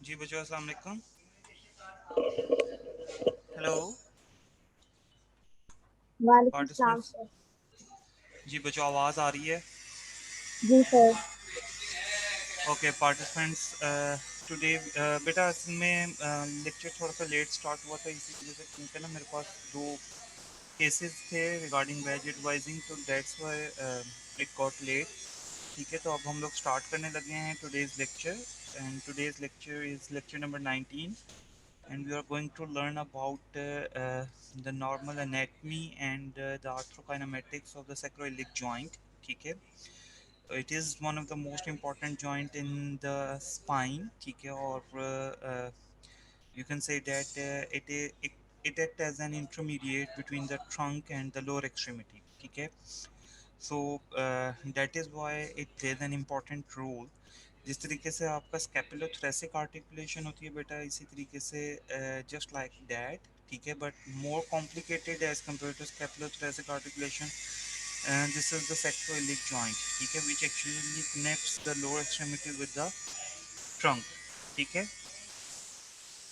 जी बच्चों अस्सलाम वालेकुम। हेलो वालेकुम सलाम पार्टिसिपेंट्स। सर। जी बच्चों आवाज़ आ रही है? जी सर। ओके पार्टिसिपेंट्स, टुडे बेटा असल में लेक्चर थोड़ा सा लेट स्टार्ट हुआ था इसी वजह से, क्योंकि ना मेरे पास दो केसेस थे रिगार्डिंग वेज एडवाइजिंग, तो that's why it got late. ठीक है, तो अब हम लोग स्टार्ट करने लगे हैं today's lecture. And today's lecture is lecture number 19 and we are going to learn about the normal anatomy and the arthrokinematics of the sacroiliac joint. ठीक है, it is one of the most important joint in the spine. ठीक है, और you can say that it act as an intermediate between the trunk and the lower extremity. ठीक है, so that is why it plays an important role. जिस तरीके से आपका स्कैपुलोथोरैसिक articulation होती है बेटा, इसी तरीके से जस्ट लाइक दैट। ठीक है, but more complicated as compare to scapulothoracic articulation, this is the sacroiliac joint। ठीक है, which actually connects the lower extremity with the trunk. ठीक है,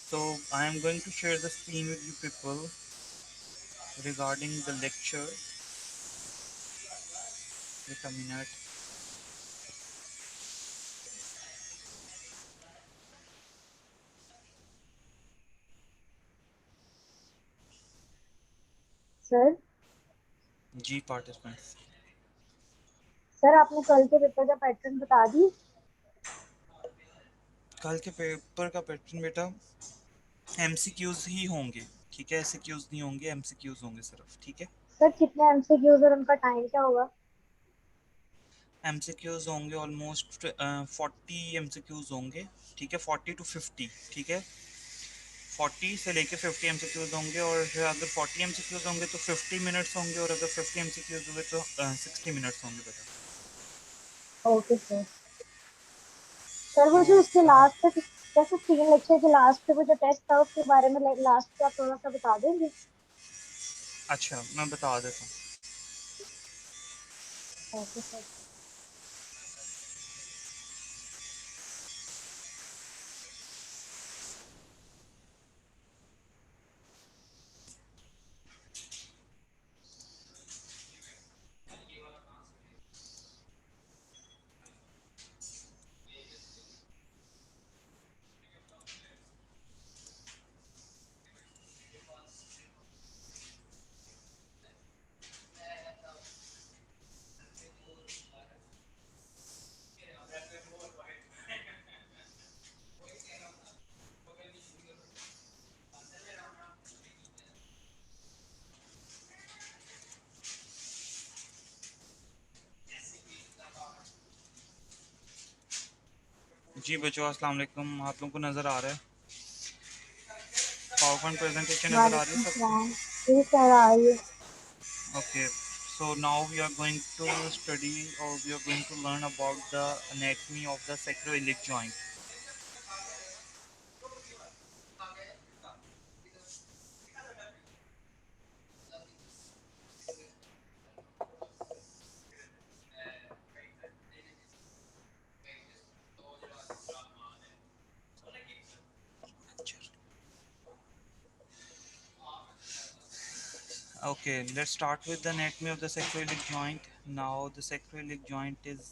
so I am going to share the screen with you people regarding the lecture. Wait a minute. Sir ji participants, sir आपने कल के paper का pattern बता दी। कल के paper का पैटर्न बेटा एमसीक्यूज ही होंगे। ठीक है, एसक्यूज नहीं होंगे, एमसीक्यूज होंगे सिर्फ। ठीक है, सर कितने एमसीक्यूज और उनका टाइम क्या होगा? एमसीक्यूज होंगे ऑलमोस्ट 40 एमसीक्यूज होंगे। ठीक है, 40 to 50। ठीक है, 40 से लेके 50 एमसीक्यूज होंगे, और अगर 40 एमसीक्यूज होंगे तो 50 मिनट्स होंगे, और अगर 50 एमसीक्यूज होंगे तो 60 मिनट्स होंगे बेटा। Okay sir. सर वो तो जो उसके लास्ट पे जैसे 3 लेक्चर के लास्ट पे वो जो टेस्ट था उसके बारे में लास्ट पे आप थोड़ा सा बता देंगे? अच्छा मैं बता देता हूँ। Okay sir. जी बच्चों अस्सलाम वालेकुम, आप लोगों को नज़र आ रहा है? पावर पॉइंट प्रेजेंटेशन नज़र आ रही है वालेकुम सबको? सलाम। जी सर आ रही है। Okay, so now we are going to study, or we are going to learn about the anatomy of the sacroiliac joint. Okay, let's start with the anatomy of the sacroiliac joint. Now the sacroiliac joint is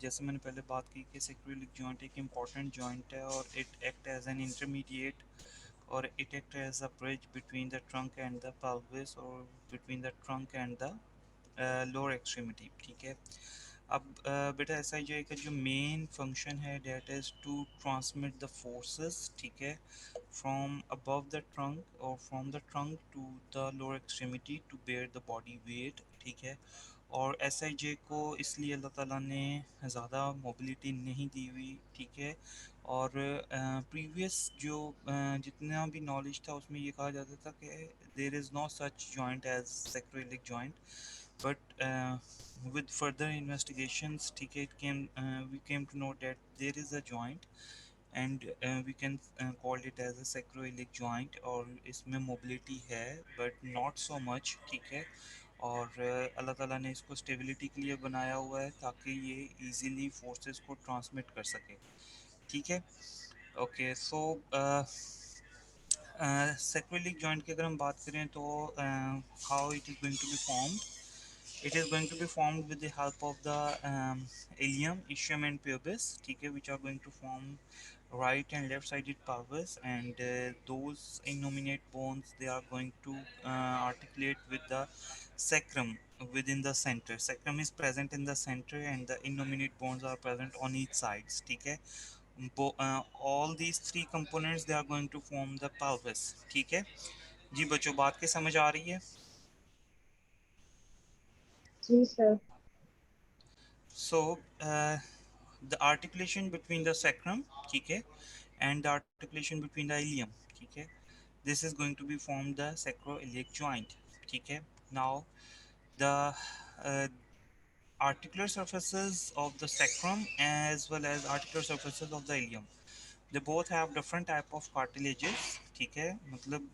जैसे मैंने पहले बात की कि sacroiliac joint एक important joint है, और it act as an intermediate, or it act as a bridge between the trunk and the pelvis, or between the trunk and the lower extremity. ठीक है, अब बेटा एस आई जे का जो main function है that is to transmit the forces. ठीक है, from above the trunk, और from the trunk to the lower extremity to bear the body weight. ठीक है, और एस आई जे को इसलिए अल्लाह ताला ने ज़्यादा मोबिलिटी नहीं दी हुई। ठीक है, और प्रीवियस जो जितना भी नॉलेज था उसमें ये कहा जाता था कि there is no such joint as sacroiliac joint, but with further investigations, ठीक है, we came to know that there is a joint, and we can call it as a sacroiliac joint, और इसमें मोबिलिटी है but not so much। ठीक है, और अल्लाह ताला ने इसको स्टेबिलिटी के लिए बनाया हुआ है ताकि ये इजीली फोर्सेस को ट्रांसमिट कर सके। ठीक है, ओके सो sacroiliac joint की अगर हम बात करें तो how it is going to be formed. It is going to be formed with the help of the ilium, ischium and pubis, ठीक है, which are going to form right and left sided pelvis, and those innominate bones they are going to articulate with the sacrum within the center. Sacrum is present in the center and the innominate bones are present on each sides, ठीक है. All these three components they are going to form the pelvis, ठीक है. जी बच्चों बात की समझ आ रही है. जी sir. So the articulation between the sacrum, ठीक है, and the articulation between the ilium, ठीक है, this is going to be formed the sacroiliac joint, ठीक है. Now the uh, articular surfaces of the sacrum as well as articular surfaces of the ilium, they both have different type of cartilages, ठीक है. मतलब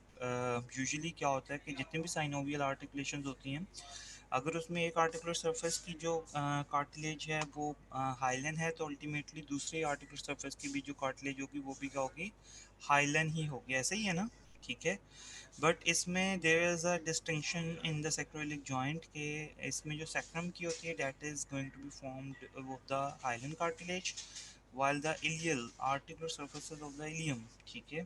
usually क्या होता है कि जितने भी साइनोवियल आर्टिकुलेशंस होती हैं, अगर उसमें एक आर्टिकुलर सरफेस की जो कार्टिलेज है वो हाइलन है, तो अल्टीमेटली दूसरे आर्टिकुलर सरफेस की भी जो कार्टिलेज होगी वो भी क्या होगी, हाइलन ही होगी. ऐसे ही है ना, ठीक है. बट इसमें there is a distinction in the sacroiliac joint के इसमें जो sacrum की होती है that is going to be formed of the hyaline cartilage, while the ilial articular surfaces of the ilium, ठीक है,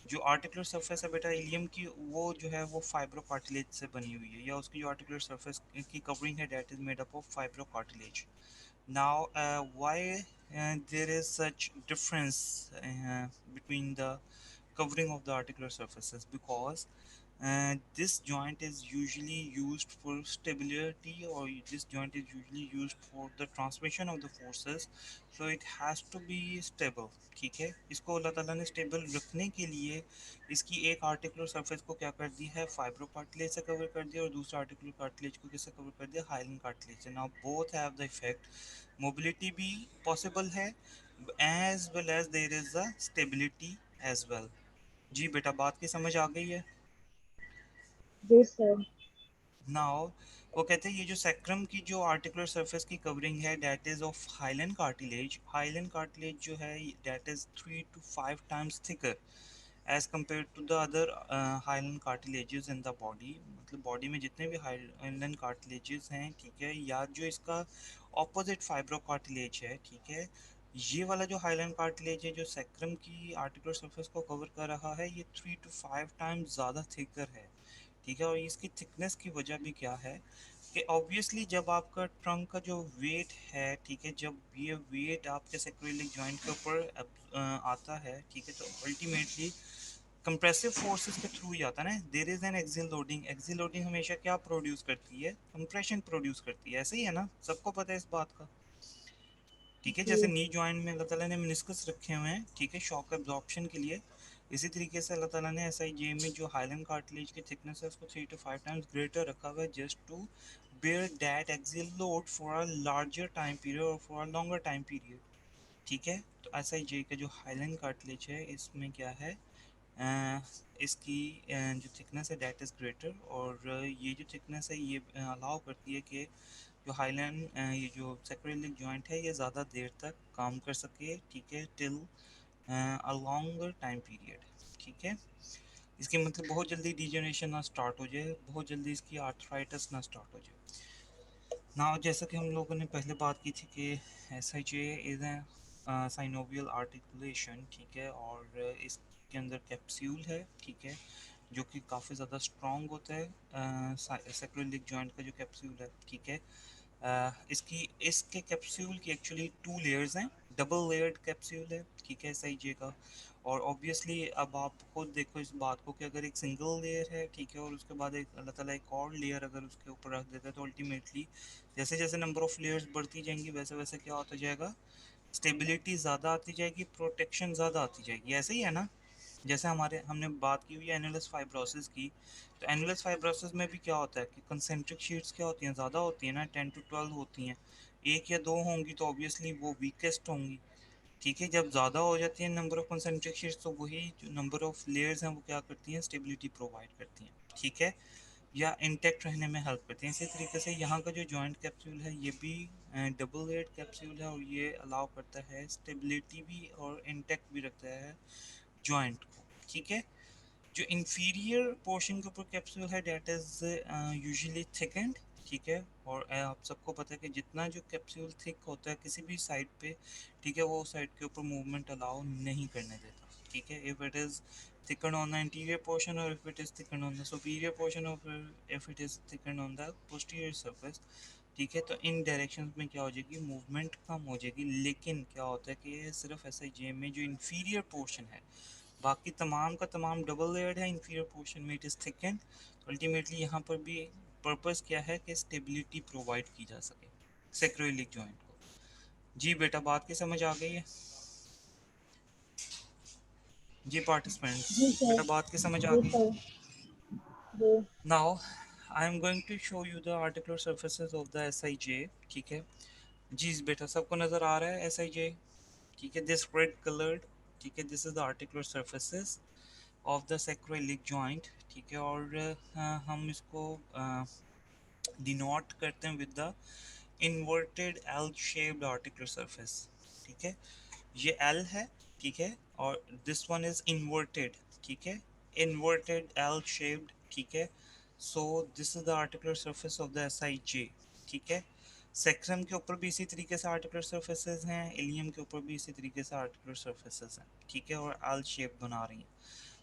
जो आर्टिकुलर सरफेस है बेटा इलियम की वो जो है वो फाइब्रो कार्टिलेज से बनी हुई है, या उसकी जो आर्टिकुलर सरफेस की कवरिंग है that is made up of fibrocartilage. Now why there is such difference between the covering of the articular surfaces, because this joint is usually used for stability, or this joint is usually used for the transmission of the forces, so it has to be stable, ठीक है. इसको अल्लाह ताला ने stable रखने के लिए इसकी एक आर्टिकुलर सरफेस को क्या कर दिया है, फाइब्रो कार्टिलेज से कवर कर दिया, और दूसरा आर्टिकुलर कार्टिलेज को किससे कवर कर दिया, हाइलन कार्टिलेज से. Now both have the effect, mobility भी पॉसिबल है as well as there is a stability as well. जी बेटा बात की समझ आ गई है. जी सर. नाउ वो कहते हैं ये जो सैक्रम की जो आर्टिकुलर सरफेस की कवरिंग है that is of hyaline cartilage. Hyaline cartilage जो है that is 3 to 5 times thicker as compare to the other hyaline cartilages in the body. मतलब बॉडी में जितने भी हाइलन कार्टिलेजेस हैं, ठीक है, या जो इसका ऑपोजिट फाइब्रो कार्टिलेज है, ठीक है, ये वाला जो हाइलन कार्टिलेज है जो सैक्रम की आर्टिकुलर सरफेस को कवर कर रहा है, ये 3 to 5 times ज़्यादा थिकर है, ठीक है. और इसकी थिकनेस की वजह भी क्या है कि ऑब्वियसली जब आपका ट्रंक का जो वेट है, ठीक है, जब ये वेट आपके सैक्रोइलिक जॉइंट के ऊपर आता है, ठीक है, तो अल्टीमेटली कंप्रेसिव फोर्सेस के थ्रू ही आता है ना. There is an axial loading. Axial loading हमेशा क्या प्रोड्यूस करती है, कंप्रेशन प्रोड्यूस करती है. ऐसे ही है ना, सबको पता है इस बात का, ठीक है. जैसे जी. नी जॉइंट में अल्लाह ताला ने मिनिस्कस रखे हुए हैं, ठीक है, शॉक एब्जॉर्प्शन के लिए, इसी तरीके से अल्लाह ताला ने एस आई जे में जो हाइलन कार्टिलेज की थिकनेस है उसको 3 to 5 times ग्रेटर रखा हुआ है, just to bear that axial load for a larger time period or for a longer time period, ठीक है. तो एस आई जे का जो हाइलन कार्टिलेज है इसमें क्या है, इसकी जो थिकनेस है डेट इज़ ग्रेटर, और ये जो थिकनेस है ये अलाउ करती है कि जो हाइलैंड ये जो सैक्रोइलिक जॉइंट है ये ज़्यादा देर तक काम कर सके, ठीक है, till a longer time period, ठीक है. इसके मतलब बहुत जल्दी डिजेनरेशन ना स्टार्ट हो जाए, बहुत जल्दी इसकी आर्थराइटिस ना स्टार्ट हो जाए. ना जैसा कि हम लोगों ने पहले बात की थी कि S H A is synovial articulation, ठीक है, और इसके अंदर कैप्सूल है, ठीक है, जो कि काफ़ी ज़्यादा स्ट्रॉन्ग होता है. सैक्रोइलिक जॉइंट का जो कैप्सूल है, ठीक है, इसकी इसके कैप्सूल की एक्चुअली 2 लेयर्स हैं. डबल लेयर्ड कैप्सूल है, ठीक है, एस आई जे का. और ऑब्वियसली अब आप खुद देखो इस बात को कि अगर एक सिंगल लेयर है, ठीक है, और उसके बाद एक अल्लाह ताला एक और लेयर अगर उसके ऊपर रख देता है, तो अल्टीमेटली जैसे जैसे नंबर ऑफ़ लेयर्स बढ़ती जाएंगी वैसे वैसे क्या होता जाएगा, स्टेबिलिटी ज़्यादा आती जाएगी, प्रोटेक्शन ज़्यादा आती जाएगी. ऐसे ही है ना. जैसे हमारे हमने बात की हुई है एनुलस फाइब्रोसिस की, तो एनुलस फाइब्रोसिस में भी क्या होता है कि कंसेंट्रिक शीट्स क्या होती हैं, ज़्यादा होती हैं ना, 10 to 12 होती हैं. एक या दो होंगी तो ऑब्वियसली वो वीकेस्ट होंगी, ठीक है. जब ज़्यादा हो जाती है नंबर ऑफ कंसेंट्रिक शीट्स तो वही जो नंबर ऑफ लेयर्स हैं वो क्या करती हैं, स्टेबिलिटी प्रोवाइड करती हैं, ठीक है. या इंटेक्ट रहने में हेल्प करते हैं। इसी तरीके से यहाँ का जो जॉइंट कैप्सूल है ये भी डबल लेयर्ड कैप्सूल है, और ये अलाउ करता है स्टेबिलिटी भी और इंटेक्ट भी रखता है जॉइंट को। ठीक है। जो इंफीरियर पोर्शन के ऊपर कैप्सूल है डेट इज यूजुअली थिकेंड। ठीक है। और आप सबको पता है कि जितना जो कैप्सूल थिक होता है किसी भी साइड पे, ठीक है, वो साइड के ऊपर मूवमेंट अलाउ नहीं करने देता। ठीक है। If it is thickened on the interior portion, or if it is thickened on the superior portion, or if it is thickened on the posterior surface। ठीक है। तो इन डायरेक्शन में क्या हो जाएगी, मूवमेंट कम हो जाएगी। लेकिन क्या होता है कि सिर्फ एस आई जे में जो इंफीरियर पोर्शन है, बाकी तमाम का तमाम डबल लेयर्ड है, इंफीरियर पोर्शन में इट इज़ थिकन। अल्टीमेटली यहाँ पर भी पर्पस क्या है कि स्टेबिलिटी प्रोवाइड की जा सके सैक्रोइलिक जॉइंट को। जी बेटा, बात की समझ आ गई है? जी जी पार्टिसिपेंट्स, सर। बेटा बात की समझ आ जी गई? सर। जी। Now I am going to show you the articular surfaces of the S I J. ठीक है। जी बेटा, सबको नज़र आ रहा है एस आई जे? ठीक है। दिस रेड कलर्ड, ठीक है, this is the articular surfaces of the sacroiliac joint। ठीक है। और हम इसको डिनोट करते हैं with the inverted L shaped articular surface. ठीक है। ये एल है। ठीक है। और दिस वन इज इन्वर्टेड। ठीक है। Inverted L shaped. ठीक है। So this is the articular surface of the S I J. ठीक है। सेक्रम के ऊपर भी इसी तरीके से आर्टिकुलर सर्फेसेज हैं, इलियम के ऊपर भी इसी तरीके से आर्टिकुलर सर्फेसेज हैं। ठीक है। और एल शेप बना रही हैं।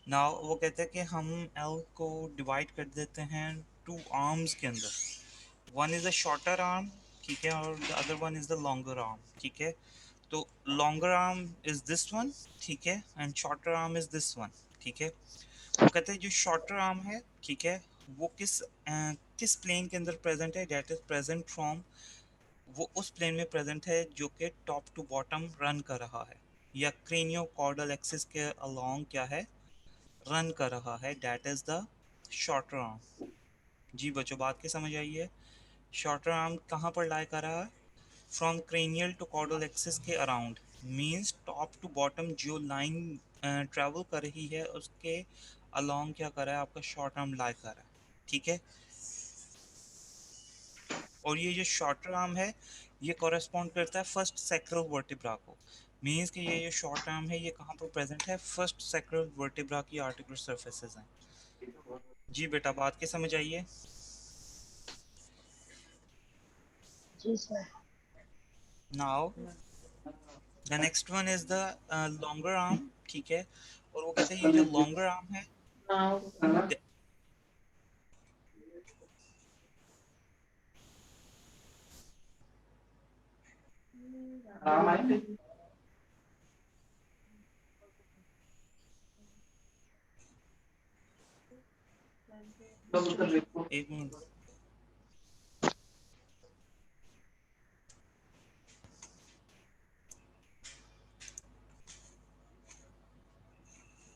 नाउ वो कहते हैं कि हम एल को डिवाइड कर देते हैं टू आर्म्स के अंदर। One is a shorter arm. ठीक है। और the other one is the longer arm. ठीक है। तो longer arm is this one. ठीक है। And shorter arm is this one. ठीक है। वो कहते हैं जो शॉर्टर आर्म है, ठीक है, वो किस प्लेन के अंदर प्रेजेंट है, डेट इज प्रेजेंट फ्रॉम, वो उस प्लेन में प्रेजेंट है जो कि टॉप टू बॉटम रन कर रहा है, या क्रेनियो कॉर्डल एक्सिस के अलोंग क्या है, रन कर रहा है, that is the shorter arm. जी बच्चों, बात की समझ आई है? शॉर्टर आर्म कहाँ पर लाई कर रहा है? From cranial to caudal axis के around, means top to bottom जो लाइन ट्रेवल कर रही है उसके अलोंग क्या कर रहा है, आपका शॉर्ट आर्म लाई कर रहा है। ठीक है। और ये जो शॉर्टर आर्म है ये कॉरेस्पॉन्ड करता है फर्स्ट सैक्रल वर्टिब्रा को। मीन्स कि ये जो शॉर्ट आर्म है ये कहाँ पर प्रेजेंट है, फर्स्ट सैक्रल वर्टिब्रा की आर्टिकुलर सर्फेसेस हैं। जी बेटा, बात की समझ आई है? जी sir. Now the next one is the longer arm. ठीक है। और वो कहते हैं ये जो लॉन्गर आर्म है, एक मिनट।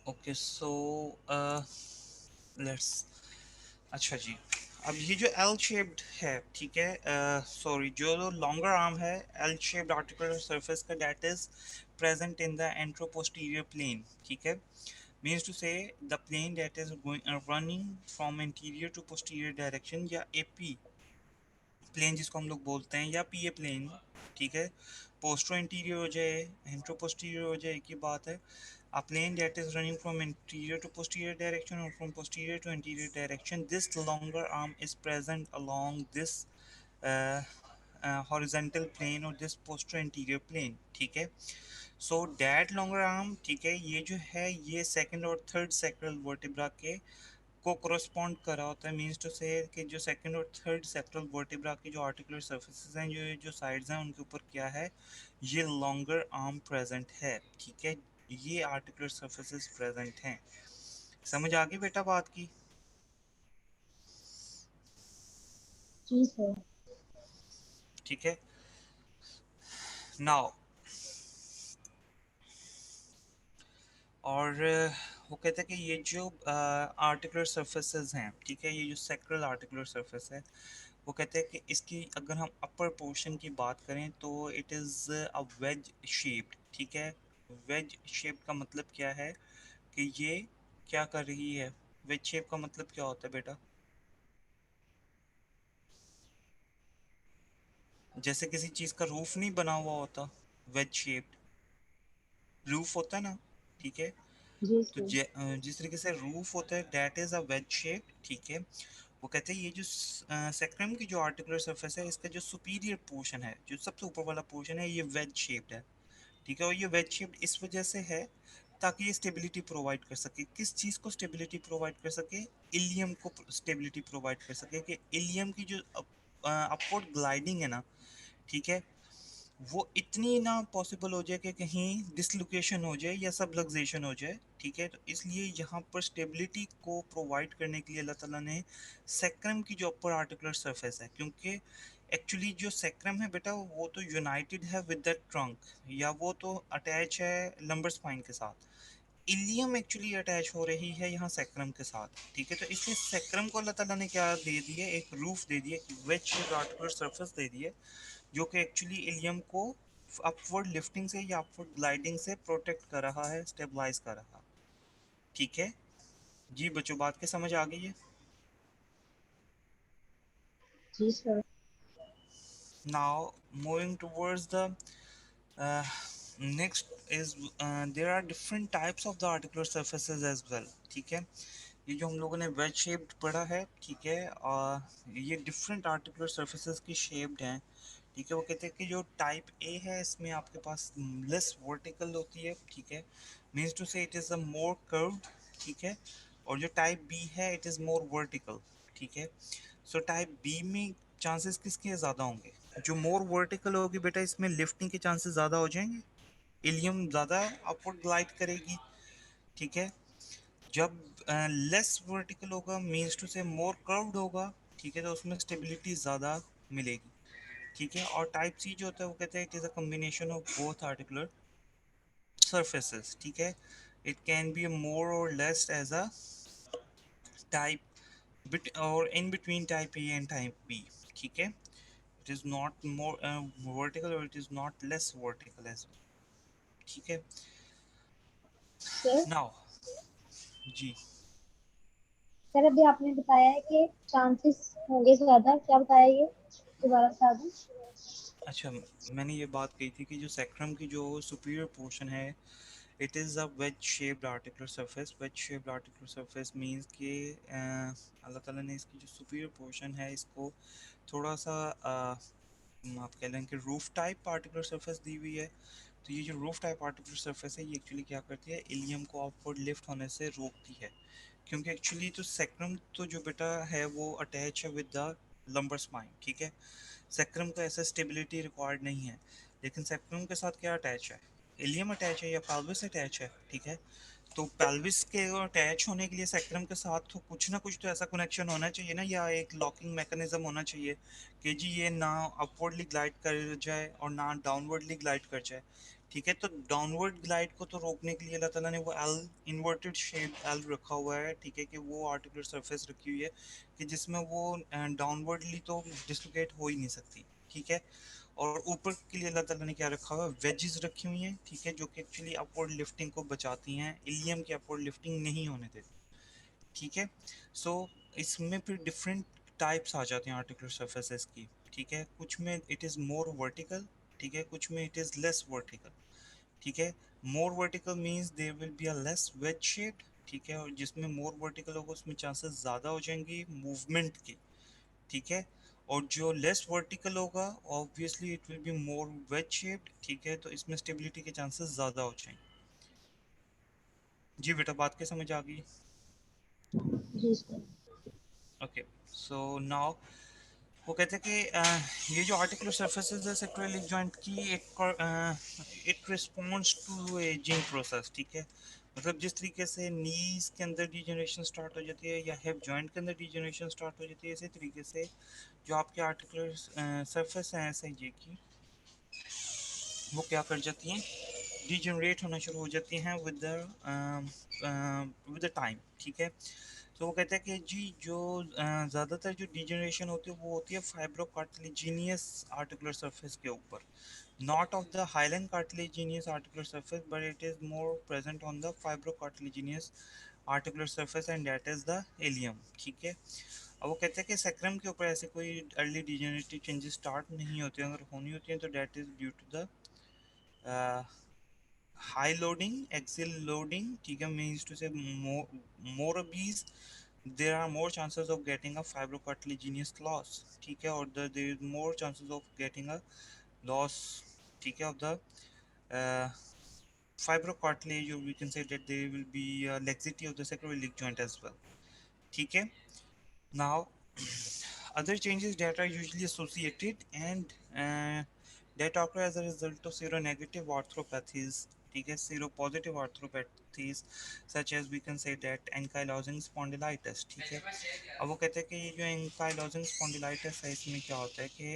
ओके सो लेट्स, अच्छा जी, अब ये जो एल शेप्ड है, ठीक है, सॉरी, जो लॉन्गर आर्म है, एल शेप्ड आर्टिकुलर सरफेस का, that is present in the anteroposterior plane. ठीक है। Means to say the plane that is going running from interior to posterior direction, या एपी प्लेन जिसको हम लोग बोलते हैं, या पीए प्लेन। ठीक है। पोस्टरो इंटीरियर हो जाए, एंट्रो पोस्टीरियर हो जाए, एक ही बात है। A plane that is running from interior to posterior direction, or from posterior to anterior direction, this longer arm is present along this uh, horizontal plane, or this posterior anterior plane। ठीक है। So that longer arm, ठीक है, ये जो है ये second और third sacral vertebra के को कोरस्पॉन्ड कर रहा होता है। मीन्स टू से कि जो सेकंड और थर्ड सेक्टरल वर्टिब्रा की जो आर्टिकुलर सर्फेसेस हैं, जो जो साइड्स हैं, उनके ऊपर क्या है, ये लॉन्गर आर्म प्रेजेंट है। ठीक है। ये आर्टिकुलर सर्फेसेस प्रेजेंट हैं। समझ आ गई बेटा बात की? जी सर। ठीक है। नाउ और वो कहते हैं कि ये जो आर्टिकुलर सर्फेसेस हैं, ठीक है, ये जो सेक्रल आर्टिकुलर सर्फेस है, वो कहते हैं कि इसकी अगर हम अपर पोर्शन की बात करें तो it is a veg shaped. ठीक है। वेज शेप का मतलब क्या है कि ये क्या कर रही है, वेज शेप का मतलब क्या होता है बेटा? जैसे किसी चीज का रूफ नहीं बना हुआ होता, वेज शेप्ड रूफ होता है ना, ठीक है। जी तो सर। जिस तरीके से रूफ होता है that is a veg shape, ठीक है। वो कहते हैं ये जो सेक्रम की जो आर्टिकुलर सरफेस है, इसका जो सुपीरियर पोर्शन है, जो सबसे ऊपर वाला पोर्शन है, ये वेज शेप्ड है, ठीक है। और ये वेज शेप्ड इस वजह से है ताकि ये स्टेबिलिटी प्रोवाइड कर सके। किस चीज़ को स्टेबिलिटी प्रोवाइड कर सके? इलियम को स्टेबिलिटी प्रोवाइड कर सके, कि इलियम की जो अपवर्ड ग्लाइडिंग है ना, ठीक है, वो इतनी ना पॉसिबल हो जाए कि कहीं डिसलोकेशन हो जाए या सबलक्सेशन हो जाए, ठीक है। तो इसलिए यहाँ पर स्टेबिलिटी को प्रोवाइड करने के लिए अल्लाह ताला ने सेक्रम की जो अपर आर्टिकुलर सरफेस है, क्योंकि एक्चुअली जो सेक्रम है बेटा, वो तो यूनाइटेड है विद द ट्रंक, या वो तो अटैच है लंबर स्पाइन के साथ। इलियम एक्चुअली अटैच हो रही है यहाँ सेक्रम के साथ, ठीक है। तो इसलिए सेक्रम को अल्लाह ताला ने क्या दे दिया, एक रूफ दे दिया, एक वेज शेप्ड आर्टिकुलर सरफेस दे दिया, जो कि एक्चुअली इलियम को अपवर्ड लिफ्टिंग से या अपवर्ड ग्लाइडिंग से प्रोटेक्ट कर रहा है, स्टेबलाइज कर रहा है, ठीक है। जी बच्चों, बात के समझ आ गई है? जी sir. Now moving towards the next is there are different types of the articular surfaces as well, ठीक है। ये जो हम लोगों ने वेज शेप्ड पढ़ा है, ठीक है, और ये डिफरेंट आर्टिकुलर सर्फेसेज की शेप्ड हैं, ठीक है। वो कहते हैं कि जो टाइप ए है, इसमें आपके पास लेस वर्टिकल होती है, ठीक है, मीन्स टू से it is a more curved, ठीक है। और जो टाइप बी है इट इज़ मोर वर्टिकल, ठीक है। सो टाइप बी में चांसेस किसके ज़्यादा होंगे? जो मोर वर्टिकल होगी बेटा, इसमें लिफ्टिंग के चांसेस ज़्यादा हो जाएंगे, इलियम ज़्यादा अपवर्ड ग्लाइड करेगी, ठीक है। जब लेस वर्टिकल होगा, मीन्स टू से मोर कर्व्ड होगा, ठीक है, तो उसमें स्टेबिलिटी ज़्यादा मिलेगी, ठीक है। और टाइप सी जो होता है, वो कहते हैं it is a combination of both articular surfaces, ठीक है। इट कैन बी मोर और less as a type bit or in between type A and type B, ठीक है। it is not more vertical or it is not less vertical as well, ठीक है। Sir, now जी, sir अभी आपने बताया है कि चांसेस होंगे ज्यादा, क्या बताया ये दोबारा बता दूं? अच्छा, मैंने ये बात कही थी कि जो सेक्रम की जो सुपीरियर पोर्शन है, it is a wedge shaped articular surface. Wedge shaped articular surface means कि अल्लाह ताला ने इसकी जो सुपीरियर पोर्शन है, इसको थोड़ा सा आप कह लें कि रूफ टाइप पार्टिकुलर सरफेस दी हुई है। तो ये जो रूफ टाइप पार्टिकुलर सरफेस है, ये एक्चुअली क्या करती है, इलियम को अपवर्ड लिफ्ट होने से रोकती है। क्योंकि एक्चुअली तो सेक्रम तो जो बेटा है वो अटैच है विद द लंबर स्पाइन, ठीक है। सेक्रम को ऐसा स्टेबिलिटी रिक्वायर्ड नहीं है, लेकिन सेक्रम के साथ क्या अटैच है, इलियम अटैच है या pelvis अटैच है, ठीक है। तो पेल्विस के अटैच होने के लिए सेक्रम के साथ तो कुछ ना कुछ तो ऐसा कनेक्शन होना चाहिए ना, या एक लॉकिंग मैकेनिज्म होना चाहिए कि जी ये ना अपवर्डली ग्लाइड कर जाए और ना डाउनवर्डली ग्लाइड कर जाए, ठीक है। तो डाउनवर्ड ग्लाइड को तो रोकने के लिए अल्लाह ताला ने वो एल इन्वर्टेड शेप एल रखा हुआ है, ठीक है, कि वो आर्टिकुलर सरफेस रखी हुई है कि जिसमें वो डाउनवर्डली तो डिसलोकेट हो ही नहीं सकती, ठीक है। और ऊपर के लिए अल्लाह ताला ने क्या रखा हुआ है, वेजेस रखी हुई हैं, ठीक है, जो कि एक्चुअली अपवर्ड लिफ्टिंग को बचाती हैं, इलियम की अपवर्ड लिफ्टिंग नहीं होने देती, ठीक है। सो इसमें फिर डिफरेंट टाइप्स आ जाते हैं आर्टिकुलर सर्फेसेस की, ठीक है। कुछ में इट इज़ मोर वर्टिकल, ठीक है, कुछ में इट इज़ लेस वर्टिकल, ठीक है। More vertical means there will be a less wedge shaped, ठीक है। और जिसमें मोर वर्टिकल होगा उसमें चांसेस ज़्यादा हो जाएंगी मूवमेंट के, ठीक है। और जो लेस वर्टिकल होगा, obviously it will be more ways shaped, ठीक है, तो इसमें स्टेबिलिटी के चांसेस ज़्यादा हो जाएंगे। जी बेटा, बात के समझ आ गई? जी सर। ओके, सो नाउ वो कहते हैं कि ये जो आर्टिकुलर सर्फेसेज है सेक्टोरल जॉइंट की, it responds to ageing process, ठीक है। मतलब जिस तरीके से नीज के अंदर डिजेनरेशन स्टार्ट हो जाती है या हिप जॉइंट के अंदर डिजेनरेशन स्टार्ट हो जाती है, इसी तरीके से जो आपके आर्टिकुलर सरफेस हैं ऐसे ये की, वो क्या कर जाती हैं, डिजनरेट होना शुरू हो जाती हैं विद द टाइम, ठीक है। तो वो कहते हैं कि जी जो ज़्यादातर जो डिजनरेशन होती है वो होती है फाइब्रोकार्टिलेजिनियस आर्टिकुलर सरफेस के ऊपर, not of the hyaline cartilaginous articular surface, but it is more present on the fibrocartilaginous articular surface and that is the ilium, ठीक है। अब वो कहते हैं कि सैक्रम के ऊपर ऐसे कोई अर्ली डिजेनरेटिव चेंजेस स्टार्ट नहीं होते, अगर होनी होती हैं तो that is due to the high loading axial loading, ठीक है, मीन्स टू से मोर obese there are more chances of getting a fibrocartilaginous loss, ठीक है, और there is more chances of getting a loss, ठीक है, of the uh, fibrocartilage, or we can say that there will be a laxity of the sacroiliac joint as well, ठीक है. Now other changes that are usually associated and that occur as a result of seronegative arthropathies, ठीक है, seropositive arthropathies such as we can say that ankylosing spondylitis, ठीक है. अब वो कहते हैं कि ये जो ankylosing spondylitis है इसमें क्या होता है कि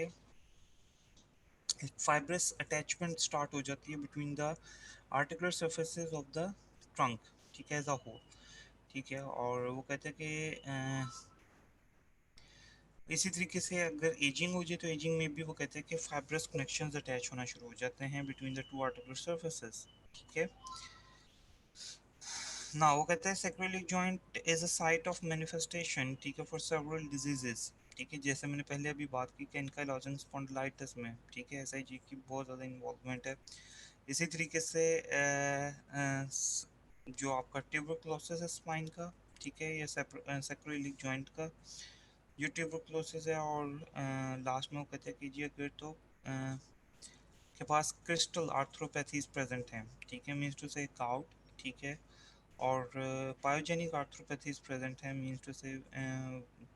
fibrous attachment start हो जाती है between the articular surfaces of the trunk, ठीक है, as a whole, ठीक है, और वो कहते हैं कि इसी तरीके से अगर एजिंग हो जाए तो एजिंग में भी वो कहते हैं कि फाइब्रस कनेक्शंस अटैच होना शुरू हो जाते हैं between the two articular surfaces, ठीक है. ना वो कहते हैं sacroiliac joint is a site of manifestation, ठीक है, फॉर सेवरल डिजीजेस, ठीक है, जैसे मैंने पहले अभी बात की कि एंकाइलोजिंग स्पॉन्डिलाइटिस में, ठीक है, एसआईजी की बहुत ज़्यादा इन्वॉल्वमेंट है. इसी तरीके से जो आपका ट्यूबरकुलोसिस है स्पाइन का, ठीक है, या सैक्रोइलिक जॉइंट का जो ट्यूबरकुलोसिस है, और लास्ट में वो कहते हैं कि जी अगर तो के पास क्रिस्टल आर्थ्रोपैथीज प्रेजेंट हैं, ठीक है, मीन्स टू से गाउट, ठीक है, और पायोजेनिक आर्थ्रोपैथीज प्रेजेंट हैं, मीन्स टू से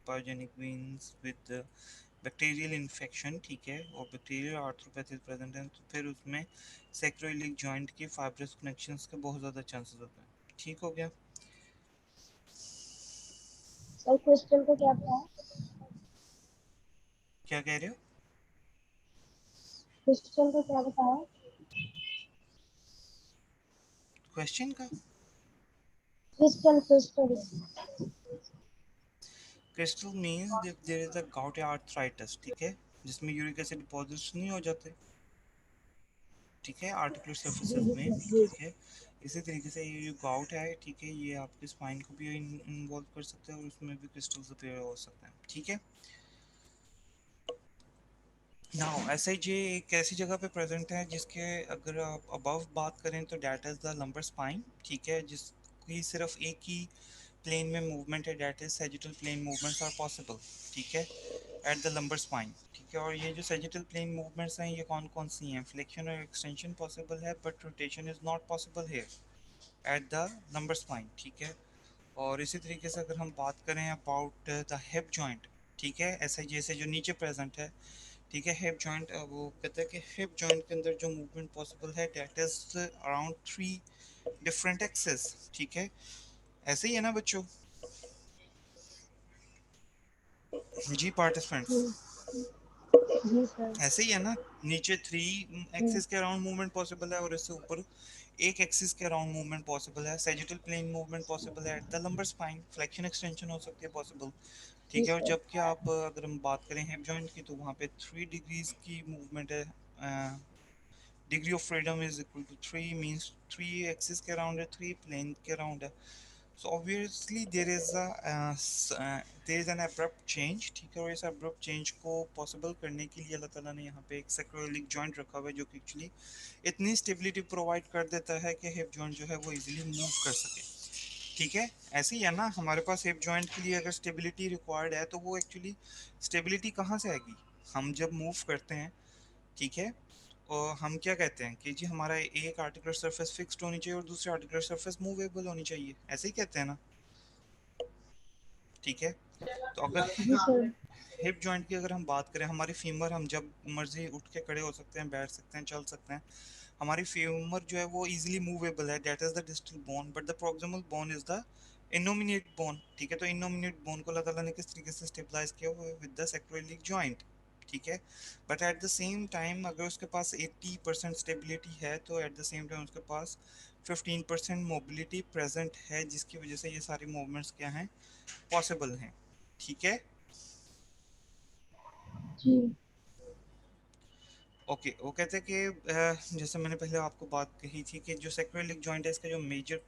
pyogenic means with bacterial infection, ठीक है, और बैक्टीरियल आर्थ्रोपैथीज प्रेजेंट हैं, तो फिर उसमें सैक्रोइलिक जॉइंट की फाइब्रस कनेक्शंस के बहुत ज़्यादा चांसेस होते हैं. ठीक हो गया. सर क्रिस्टल का क्या बताया? क्या कह रहे हो क्रिस्टल का क्या बताया? क्वेश्चन का? Crystal crystal. Crystal means there is a gout या आर्थराइटिस, ठीक है, जिसमें यूरिक एसिड डिपॉजिट्स नहीं हो जाते, ठीक है, आर्टिकुलर जी सर्फेसेस में, जी। ठीक है. इसी तरीके से ये जो गाउट है, ठीक है, ये आपके स्पाइन को भी इन्वॉल्व कर सकते हैं और उसमें भी क्रिस्टल्स अपीयर हो सकते हैं, ठीक है. नाउ ऐसे ये एक ऐसी जगह पे प्रेजेंट है जिसके अगर आप अबव बात करें तो that is the lumbar spine, ठीक है, जिसकी सिर्फ एक ही प्लेन में मूवमेंट है, that is sagittal plane movements are possible, ठीक है, एट द लंबर स्पाइन, ठीक है, और ये जो सैजिटल प्लेन मूवमेंट्स हैं ये कौन कौन सी हैं? फ्लेक्शन और एक्सटेंशन पॉसिबल है but rotation is not possible here at the lumbar spine, ठीक है. और इसी तरीके से अगर हम बात करें अबाउट द हिप जॉइंट, ठीक है, ऐसा जैसे जो नीचे प्रेजेंट है, ठीक है, हिप जॉइंट, वो कहते हैं कि हिप जॉइंट के अंदर जो मूवमेंट पॉसिबल है that is around 3 different axes, ठीक है. ऐसे ही है ना बच्चों? जी पार्टिसिपेंट्स, जी जी सर। ऐसे ही है ना? नीचे 3 एक्सिस जी के अराउंड मूवमेंट पॉसिबल है और इससे ऊपर एक एक्सिस के अराउंड मूवमेंट पॉसिबल है. सैजिटल प्लेन मूवमेंट पॉसिबल है at the lumbar spine, flexion extension हो सकती है पॉसिबल, जी ठीक है, और सर। जबकि आप अगर हम बात करें हिप जॉइंट की तो वहाँ पे 3 डिग्रीज की मूवमेंट है. Degree of freedom is equal to 3 means 3 axis के अराउंड है, 3 प्लेन के अराउंड है. So obviously there is an abrupt change, ठीक है, और इस abrupt change को possible करने के लिए अल्लाह ताला ने यहाँ पे एक sacroiliac joint रखा हुआ है जो कि actually इतनी stability provide कर देता है कि hip joint जो है वो easily move कर सके, ठीक है. ऐसे ही है ना, हमारे पास hip joint के लिए अगर stability required है तो वो actually stability कहाँ से आएगी? हम जब move करते हैं, ठीक है, और हम क्या कहते हैं कि जी हमारा एक आर्टिकुलर सरफेस फिक्स्ड होनी चाहिए और दूसरी आर्टिकुलर सरफेस मूवेबल होनी चाहिए, ऐसे ही कहते हैं ना, ठीक है. तो अगर जी सर। हिप जॉइंट की अगर हम बात करें, हमारी फीमर हम जब मर्जी उठ के खड़े हो सकते हैं, बैठ सकते हैं, चल सकते हैं. हमारी फीमर जो है वो इजीली मूवेबल है, that is the distal bone, but the proximal bone is the innominate bone, ठीक है. तो इनोमिनेट बोन को अल्लाह ताला ने किस तरीके से स्टेबलाइज किया हुआ है? विद द सैक्रोइलिक जॉइंट, ठीक है. But at the same time अगर उसके पास 80% स्टेबिलिटी है तो एट द सेम टाइम उसके पास 15% मोबिलिटी प्रेजेंट है, जिसकी वजह से ये सारी मूवमेंट्स क्या हैं? पॉसिबल हैं, ठीक है. जी ओके, वो कहते हैं कि जैसे मैंने पहले आपको बात कही थी कि जो sacroiliac joint है इसका जो मेजर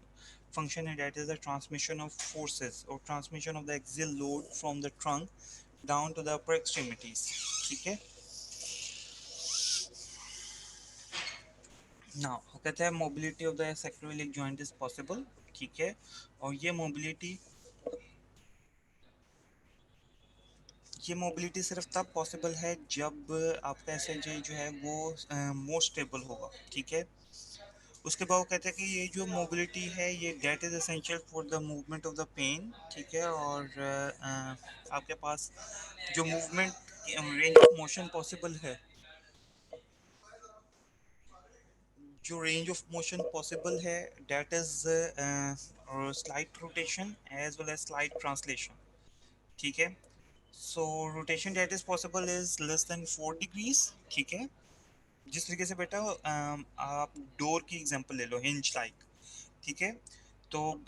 फंक्शन है that is the transmission of forces और transmission of the axial load from the trunk down to the upper extremities. ठीक है ना, वो कहते हैं mobility of the sacroiliac joint is possible. ठीक है, और ये मोबिलिटी सिर्फ तब पॉसिबल है जब आपका एसआईजे जो है वो मोर स्टेबल होगा। ठीक है, उसके बाद वो कहते हैं कि ये जो मोबिलिटी है ये that is essential for the movement of the pain. ठीक है, और आपके पास जो movement range of motion possible है, जो रेंज ऑफ मोशन पॉसिबल है that is slight rotation as well as slight translation. ठीक है, so rotation that is possible is less than 4 degrees. ठीक है, जिस तरीके से बेटा आप डोर की एग्जांपल ले लो, हिंज लाइक। ठीक है, तो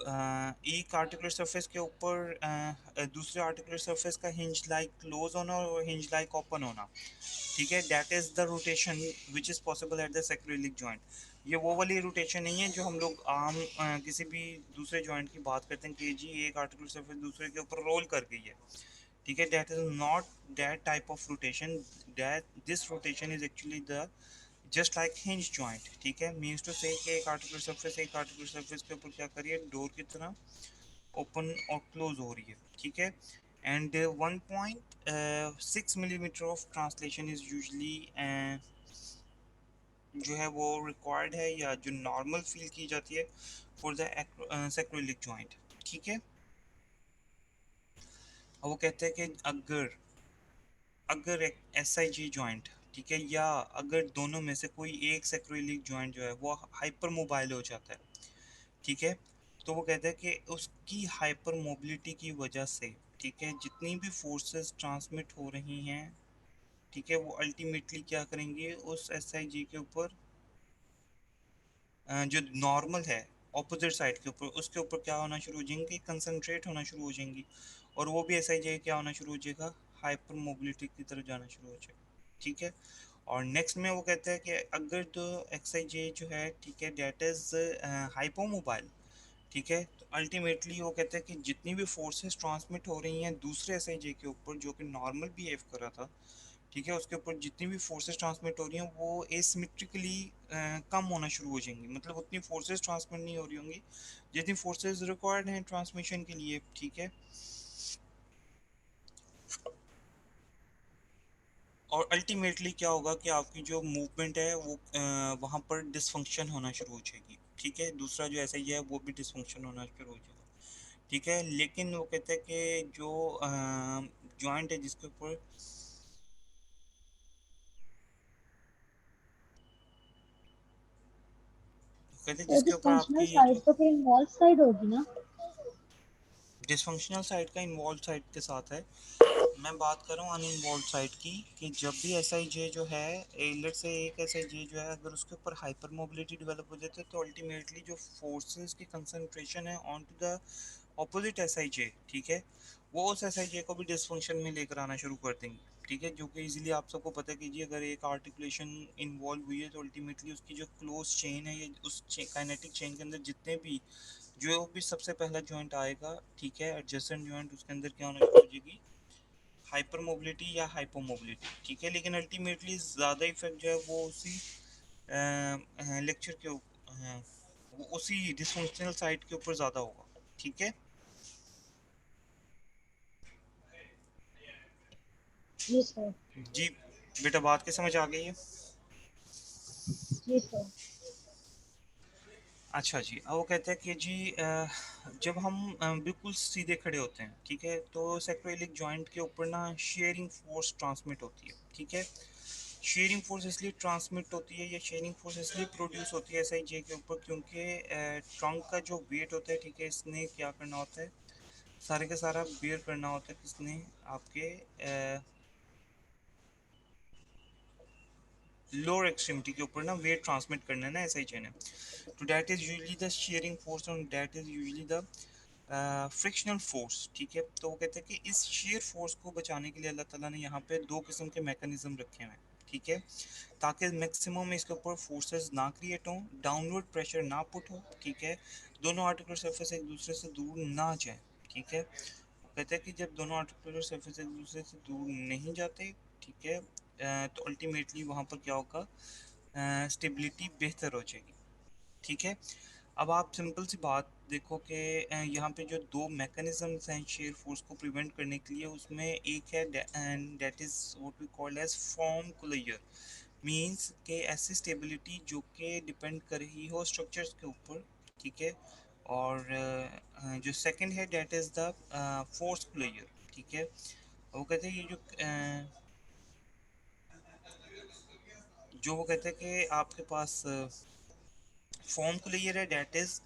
एक आर्टिकुलर सरफेस के ऊपर दूसरे आर्टिकुलर सरफेस का हिंज लाइक क्लोज होना और हिंज लाइक ओपन होना। ठीक है, that is the rotation which is possible at the sacroiliac joint. ये वो वाली रोटेशन नहीं है जो हम लोग आम किसी भी दूसरे जॉइंट की बात करते हैं कि जी एक आर्टिकुलर सरफेस दूसरे के ऊपर रोल कर गई है। ठीक है, that is not that type of rotation. That this rotation is actually the just like hinge joint. ठीक है, मीन्स टू से कि एक आर्टिकुलर सरफेस के ऊपर क्या करिए डोर की तरह ओपन और क्लोज हो रही है। ठीक है, and 1.6 millimetre of translation is usually जो है वो रिक्वायर्ड है या जो नॉर्मल फील की जाती है फॉर द sacroiliac जॉइंट। ठीक है, और वो कहते हैं कि अगर अगर एक एस आई जी जॉइंट, ठीक है, या अगर दोनों में से कोई एक sacroiliac जॉइंट जो है वो हाइपर मोबाइल हो जाता है। ठीक है, तो वो कहते हैं कि उसकी हाइपर मोबिलिटी की वजह से, ठीक है, जितनी भी फोर्सेस ट्रांसमिट हो रही हैं, ठीक है, वो अल्टीमेटली क्या करेंगे उस एस आई जी के ऊपर जो नॉर्मल है ऑपोजिट साइड के ऊपर, उसके ऊपर क्या होना शुरू हो जाएंगे, कंसंट्रेट होना शुरू हो जाएंगी, और वो भी एस आई जी क्या होना शुरू हो जाएगा, हाइपर मोबिलिटी की तरफ जाना शुरू हो जाएगा। ठीक है, और नेक्स्ट में वो कहते हैं कि अगर तो एक्स आई जे जो है, ठीक है, डेट इज हाइपोमोबाइल। ठीक है, तो अल्टीमेटली वो कहते हैं कि जितनी भी फोर्सेस ट्रांसमिट हो रही हैं दूसरे एसआईजे के ऊपर जो कि नॉर्मल बिहेव कर रहा था, ठीक है, उसके ऊपर जितनी भी फोर्सेस ट्रांसमिट हो रही हैं वो एसिमेट्रिकली कम होना शुरू हो जाएंगी। मतलब उतनी फोर्सेस ट्रांसमिट नहीं हो रही होंगी जितनी फोर्सेस रिक्वायर्ड हैं ट्रांसमिशन के लिए। ठीक है, और अल्टीमेटली क्या होगा कि आपकी जो मूवमेंट है वो वहाँ पर डिसफंक्शन होना शुरू हो जाएगी। ठीक है, दूसरा जो एसआईजे है वो भी डिसफंक्शन होना शुरू हो जाएगा। ठीक है, लेकिन वो कहते हैं कि जो जॉइंट है जिसके ऊपर कहते हैं तो जिसके ऊपर डिस्फंक्शनल आपकी ये साइड जो तो फिर इन्वॉल्व साइड होगी ना। डिसफंक्शनल साइड का इन्वॉल्व साइड के साथ है, मैं बात कर रहा हूँ अनइन्वॉल्व साइड की, कि जब भी एस आई जे जो है एलेट से एक एस आई जे जो है अगर उसके ऊपर हाइपर मोबिलिटी डेवलप हो जाती है तो अल्टीमेटली जो फोर्सेस की कंसंट्रेशन है on to the opposite S I J, ठीक है, वो उस एस आई जे को भी डिसफंक्शन में लेकर आना शुरू कर देंगे। ठीक है, जो कि इजीली आप सबको पता है कि जी अगर एक आर्टिकुलेशन इन्वॉल्व हुई है तो अल्टीमेटली उसकी जो क्लोज चेन है, ये उस काइनेटिक चेन के अंदर जितने भी जो भी सबसे पहला जॉइंट आएगा, ठीक है, एडजेसेंट जॉइंट, उसके अंदर क्या होना शुरू हो जाएगी, हाइपर मोबिलिटी या हाइपो मोबिलिटी। ठीक है, लेकिन अल्टीमेटली ज़्यादा इफेक्ट जो है वो उसी लेक्चर के वो उसी डिसफंक्शनल साइड के ऊपर ज़्यादा होगा। ठीक है, जी सर। जी बेटा बात के समझ आ गई है। जी सर। अच्छा जी, अब वो कहते हैं कि जी जब हम बिल्कुल सीधे खड़े होते हैं, ठीक है, तो sacroiliac जॉइंट के ऊपर ना शेयरिंग फोर्स ट्रांसमिट होती है। ठीक है, शेयरिंग फोर्स इसलिए ट्रांसमिट होती है या शेयरिंग फोर्स इसलिए प्रोड्यूस होती है एसआईजे के ऊपर क्योंकि ट्रंक का जो वेट होता है, ठीक है, इसने क्या करना होता है, सारे का सारा बेयर करना होता है, किसने, आपके लोअर एक्सट्रीमिटी के ऊपर ना वेट ट्रांसमिट करना है ना एसआईजे ने। तो that is usually the shearing force और that is usually the frictional force. ठीक है, तो वो कहते हैं कि इस शेयर फोर्स को बचाने के लिए अल्लाह ताला ने यहाँ पे दो किस्म के मैकेनिज्म रखे हुए हैं। ठीक है, ताकि मैक्सिमम इसके ऊपर फोर्सेस ना क्रिएट हों, डाउनवर्ड प्रेशर ना पुट हो, ठीक है, दोनों आर्टिकुलर सरफेस एक दूसरे से दूर ना जाए, ठीक है। वो कहते हैं कि जब दोनों आर्टिकुलर सरफेस एक दूसरे से दूर नहीं जाते, ठीक है, तो अल्टीमेटली वहाँ पर क्या होगा, स्टेबिलिटी बेहतर हो जाएगी, ठीक है। अब आप सिंपल सी बात देखो कि यहाँ पे जो दो मैकेनिज्म्स हैं शेयर फोर्स को प्रिवेंट करने के लिए, उसमें एक है and that is what we call as form closure, means के ऐसी स्टेबिलिटी जो कि डिपेंड कर रही हो स्ट्रक्चर्स के ऊपर, ठीक है। और जो सेकंड है दैट इज द फोर्स कोलाइजर, ठीक है। वो कहते हैं ये जो वो कहते हैं कि आपके पास फॉर्म को लेयर है that is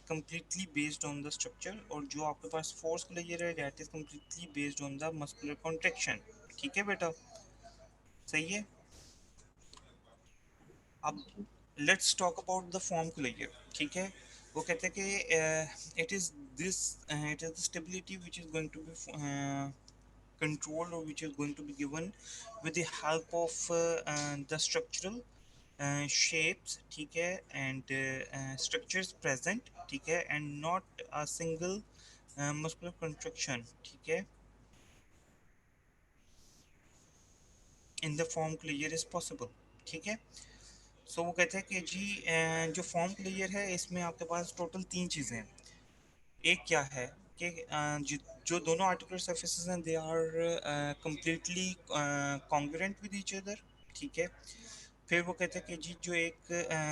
completely based on the structure, और जो आपके पास फोर्स को लेयर है that is completely based on the muscular contraction, ठीक है बेटा, सही है। अब let's talk about the form को लेयर, ठीक है। वो कहते हैं कि this it is the stability which is going to be control, or which is going to be given with the help of the structural shapes, ठीक है, and structures present, ठीक है, and not a single muscular contraction, ठीक है, in the form clear is possible, ठीक है। सो वो कहते हैं कि जी जो फॉर्म क्लियर है इसमें आपके पास टोटल तीन चीज़ें हैं। एक क्या है कि जो दोनों आर्टिकुलर सरफेसेस हैं they are completely congruent with each other, ठीक है। फिर वो कहते हैं कि जी जो एक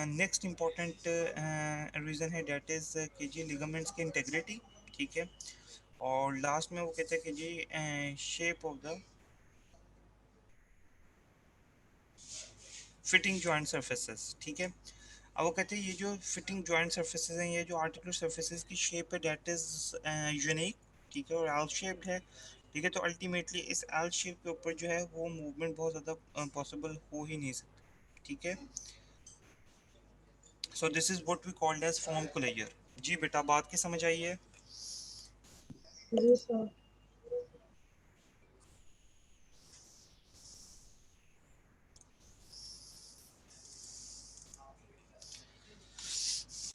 नेक्स्ट इम्पॉर्टेंट रीज़न है डेट इज़ कि जी लिगामेंट्स की इंटेग्रिटी, ठीक है। और लास्ट में वो कहते हैं कि जी shape of the fitting joint surfaces, ठीक है। अब वो कहते हैं ये जो फिटिंग जॉइंट सर्फेसेस हैं, ये जो आर्टिकुलर सर्फेसेस की शेप है डेट इज़ यूनिक, ठीक है, और एल शेप्ड है, ठीक है। तो अल्टीमेटली इस एल शेप के ऊपर जो है वो मूवमेंट बहुत ज़्यादा पॉसिबल हो ही नहीं सकती, ठीक है। So this is what we called as form closure. जी बेटा, बात की समझ आई है? जी sir.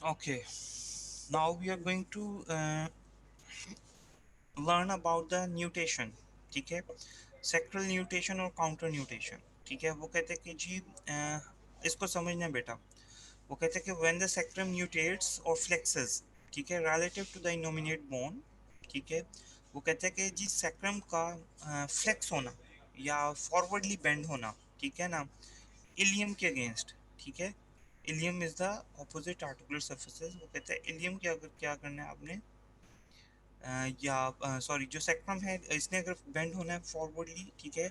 Okay, now we are going to learn about the nutation, ठीक है, सेक्टरल न्यूटेशन और काउंटर न्यूटेशन, ठीक है। वो कहते हैं कि जी इसको समझना बेटा। वो कहते हैं कि व्हेन द सेक्टरम म्यूटेट्स और फ्लेक्सेस, ठीक है, relative to the innominate bone, ठीक है। वो कहते हैं कि जी सेक्टरम का फ्लेक्स होना या फॉरवर्डली बेंड होना, ठीक है ना, इलियम के अगेंस्ट, ठीक है। Ilium is the opposite articular surfaces. वो कहते हैं इलियम के अगर क्या करना है आपने, या सॉरी जो सेक्टम है इसने अगर बेंड होना है फॉरवर्डली, ठीक है,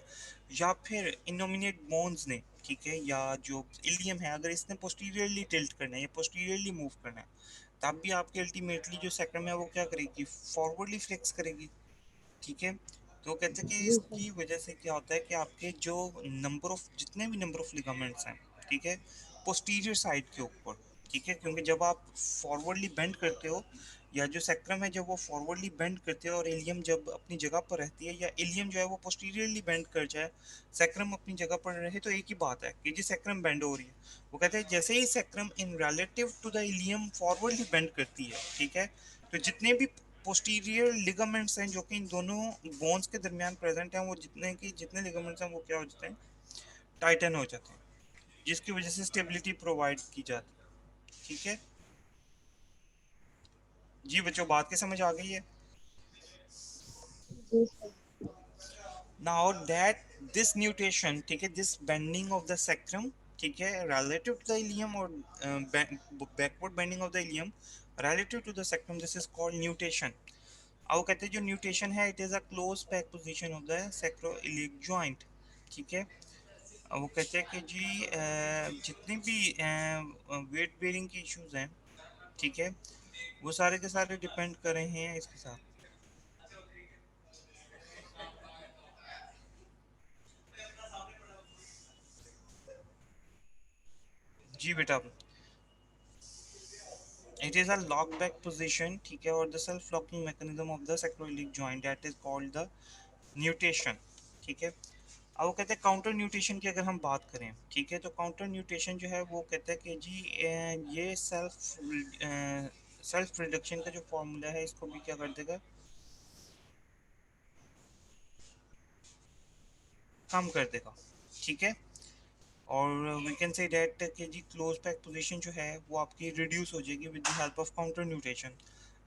या फिर इनोमिनेट बोन्स ने, ठीक है, या जो इलियम है अगर इसने पोस्टीरियरली टिल्ट करना है या पोस्टीरियरली मूव करना है, तब भी आपकी अल्टीमेटली जो सेक्टम है वो क्या करेगी, फॉरवर्डली फ्लेक्स करेगी, ठीक है। तो कहते हैं कि जी सर। इसकी वजह से क्या होता है कि आपके जो नंबर ऑफ जितने भी नंबर ऑफ लिगामेंट्स हैं, ठीक है, पोस्टीरियर साइड के ऊपर, ठीक है, क्योंकि जब आप फॉरवर्डली बेंड करते हो या जो सेक्टम है जब वो फॉरवर्डली बेंड करते हो और इलियम जब अपनी जगह पर रहती है, या इलियम जो है वो पोस्टीरियरली बेंड कर जाए, सेक्रम अपनी जगह पर रहे, तो एक ही बात है कि जी सेक्रम बेंड हो रही है। वो कहते हैं जैसे ही sacrum in relative to the ilium forwardly bend करती है, ठीक है, तो जितने भी पोस्टीरियर लिगामेंट्स हैं जो कि इन दोनों बोन्स के दरमियान प्रेजेंट हैं, वो जितने लिगामेंट्स हैं वो क्या हो जाते हैं, टाइटन हो जाते हैं, जिसकी वजह से स्टेबिलिटी प्रोवाइड की जाती है, ठीक है। जी बच्चों, बात की समझ आ गई है? जी sir. Now that this nutation, ठीक है, this bending of the sacrum, ठीक है, रिलेटिव टू द इलियम, और backward bending of the ilium relative to the sacrum, this is called nutation. अब वो कहते हैं जो न्यूटेशन है it is a close pack position of the sacroiliac joint, ठीक है। अब वो कहते हैं कि जी जितने भी वेट बेरिंग के इश्यूज हैं, ठीक है, वो सारे के सारे डिपेंड कर रहे हैं इसके साथ। जी बेटा, it is a lock back position, ठीक है, और the self locking mechanism of the sacroiliac joint that is called the nutation, ठीक है। अब वो कहते हैं काउंटर न्यूट्रिशन की अगर हम बात करें, ठीक है, तो काउंटर न्यूट्रिशन जो है वो कहता है कि जी ये सेल्फ रिडक्शन का जो फॉर्मूला है इसको भी क्या कर देगा, कम कर देगा, ठीक है। और वी कैन से दैट कि जी क्लोज पैक पोजीशन जो है वो आपकी रिड्यूस हो जाएगी with the help of counter nutrition.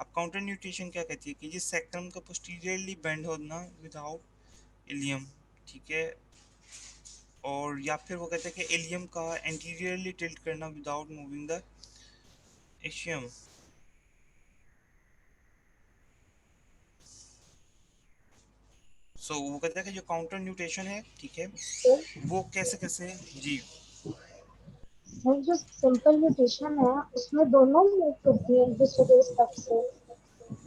अब काउंटर न्यूट्रिशन क्या कहती है कि जी सेक्रम का पोस्टीरियरली बेंड होना विदाउट इलियम, ठीक है, और या फिर वो कहते हैं कि इलियम का एंटीरियरली टिल्ट करना विदाउट मूविंग द एशियम। सो वो कहता है कि जो काउंटर न्यूट्रिशन है, ठीक है, सर वो कैसे कैसे, जी। सर जो सिंपल न्यूट्रिशन है उसमें दोनों मूव करती है एक दूसरे के रिस्पेक्ट से।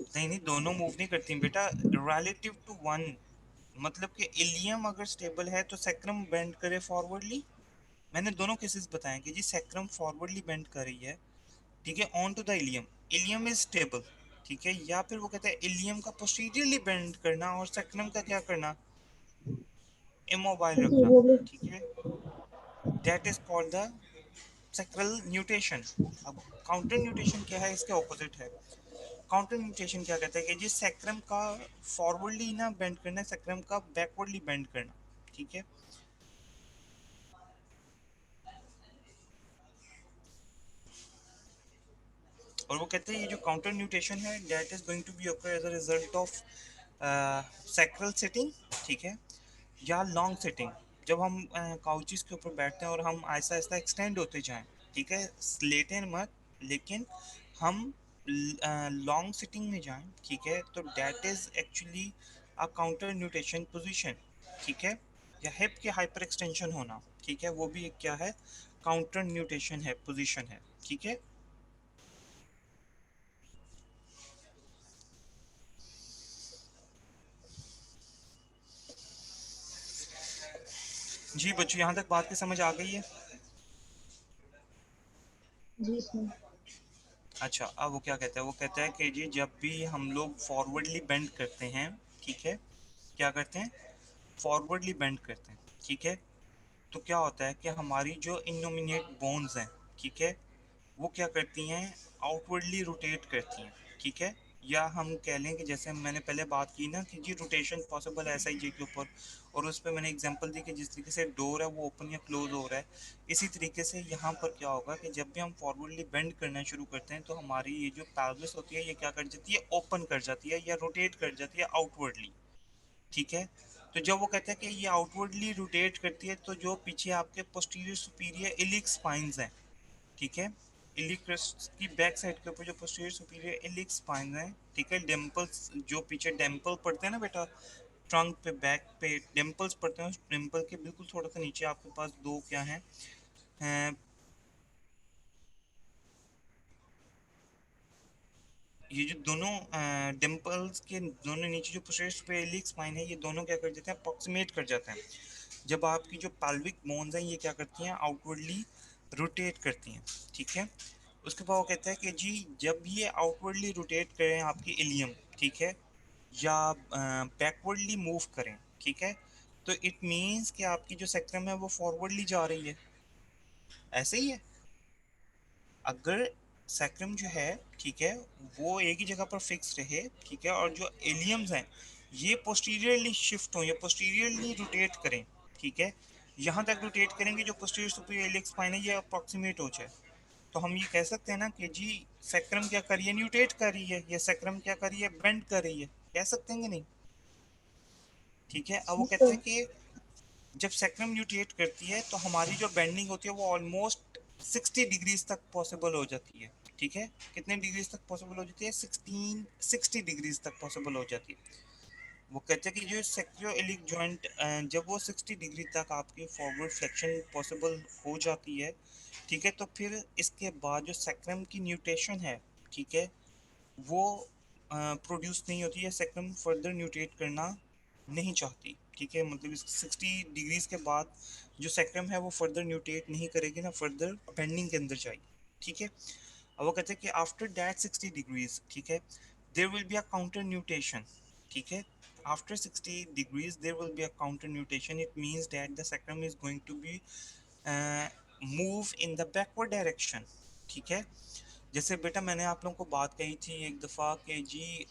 नहीं नहीं, दोनों मूव नहीं करती बेटा, रिलेटिव टू वन। मतलब कि इलियम अगर स्टेबल है तो सैक्रम बेंड करे फॉरवर्डली। मैंने दोनों केसेस बताए कि जी सैक्रम फॉरवर्डली बेंड कर रही है, ठीक है, on to the ilium, ilium is stable, ठीक है, या फिर वो कहता है इलियम का पोस्टीरियरली बेंड करना और सैक्रम का क्या करना, इमोबाइल रखना, इंटीरियरली। ठीक है, that is called the sacral nutation. अब काउंटर न्यूटेशन क्या है, इसके ऑपोजिट है। काउंटर न्यूटेशन क्या कहता है कि जी सैक्रम का फॉरवर्डली ना बेंड करना है, सैक्रम का बैकवर्डली बेंड करना, ठीक है। और वो कहते हैं ये जो काउंटर न्यूटेशन है that is going to be occur as a result of sacral sitting, ठीक है, या लॉन्ग सिटिंग। जब हम काउचेस के ऊपर बैठते हैं और हम आहिस्ता आहिस्ता एक्सटेंड होते जाएं, ठीक है, लेटें मत, लेकिन हम लॉन्ग सिटिंग में जाएं, ठीक है, तो that is actually a counter nutation position, ठीक है, या हिप के हाइपर एक्सटेंशन होना, ठीक है, वो भी एक क्या है, काउंटर न्यूटेशन है, पोजीशन है, ठीक है। जी बच्चों, यहाँ तक बात की समझ आ गई है? जी सर। अच्छा, अब वो क्या कहता है, वो कहता है कि जी जब भी हम लोग फॉरवर्डली बेंड करते हैं, ठीक है, क्या करते हैं, फॉरवर्डली बेंड करते हैं, ठीक है, तो क्या होता है कि हमारी जो इनोमिनेट बोन्स हैं, ठीक है, वो क्या करती हैं, आउटवर्डली रोटेट करती हैं, ठीक है, या हम कह लें कि जैसे मैंने पहले बात की ना कि जी रोटेशन पॉसिबल है एस आई जी के ऊपर, और उस पर मैंने एग्जांपल दी कि जिस तरीके से डोर है वो ओपन या क्लोज हो रहा है, इसी तरीके से यहाँ पर क्या होगा कि जब भी हम फॉरवर्डली बेंड करना शुरू करते हैं तो हमारी ये जो पैल्विस होती है ये क्या कर जाती है, ओपन कर जाती है या रोटेट कर जाती है आउटवर्डली, ठीक है। तो जब वो कहते हैं कि ये आउटवर्डली रोटेट करती है तो जो पीछे आपके पोस्टीरियर सुपीरियर इलिक स्पाइंस हैं, ठीक है, इलिक क्रेस्ट की बैक साइड के ऊपर जो पोस्टीरियर सुपीरियर इलिक स्पाइन है, ठीक है, डिंपल्स जो पीछे डिंपल पड़ते हैं ना बेटा, ट्रंक पे बैक पे डिंपल्स पड़ते हैं, उस डिंपल के बिल्कुल थोड़ा सा नीचे आपके पास दो क्या हैं, ये जो दोनों डिंपल्स के दोनों नीचे जो पोस्टीरियर पे इलिक स्पाइन है ये दोनों क्या कर देते हैं, अप्रोक्सीमेट कर जाते हैं। जब आपकी जो पैल्विक बोन्स हैं ये क्या करती हैं, आउटवर्डली रोटेट करती हैं, ठीक है। उसके बाद वो कहता है कि जी जब ये आउटवर्डली रोटेट करें आपकी इलियम, ठीक है, या बैकवर्डली मूव करें, ठीक है, तो इट मीन्स कि आपकी जो सेक्टम है वो फॉरवर्डली जा रही है, ऐसे ही है। अगर सैक्रम जो है, ठीक है, वो एक ही जगह पर फिक्स रहे, ठीक है, और जो एलियम्स हैं ये पोस्टीरियरली शिफ्ट हों या पोस्टीरियरली रोटेट करें, ठीक है, यहाँ तक रोटेट करेंगे जो पोस्टीरियर सुपीरियर इलियक स्पाइन है ये अप्रॉक्सीमेट हो जाए, तो हम ये कह सकते हैं ना कि जी सैक्रम क्या कर रही है, न्यूटेट कर रही है, या सैक्रम क्या कर रही है, बेंड कर रही है, कह सकते हैं कि नहीं, ठीक है। अब वो जी कहते सर। हैं कि जब सैक्रम म्यूटेट करती है तो हमारी जो बेंडिंग होती है वो ऑलमोस्ट 60 डिग्रीज तक पॉसिबल हो जाती है, ठीक है, कितने डिग्रीज तक पॉसिबल हो जाती है, 60 डिग्रीज तक पॉसिबल हो जाती है। वो कहते हैं कि जो सेक्रोइलिक जॉइंट जब वो 60 डिग्री तक आपकी फॉरवर्ड फ्लेक्शन पॉसिबल हो जाती है, ठीक है, तो फिर इसके बाद जो सैक्रम की न्यूटेशन है, ठीक है, वो प्रोड्यूस नहीं होती है, सेक्रम फर्दर न्यूट्रेट करना नहीं चाहती, ठीक है, मतलब इस 60 डिग्रीज के बाद जो सेक्रम है वो फर्दर न्यूट्रेट नहीं करेगी ना, फर्दर बेंडिंग के अंदर जाएगी, ठीक है। अब वो कहते हैं कि आफ्टर दैट 60 डिग्रीज, ठीक है, there will be a counter nutation, ठीक है, After 60 degrees there will be a counter nutation. It means that the sacrum is going to be uh, move in the backward direction. ठीक है, जैसे बेटा मैंने आप लोगों को बात कही थी एक दफ़ा कि जी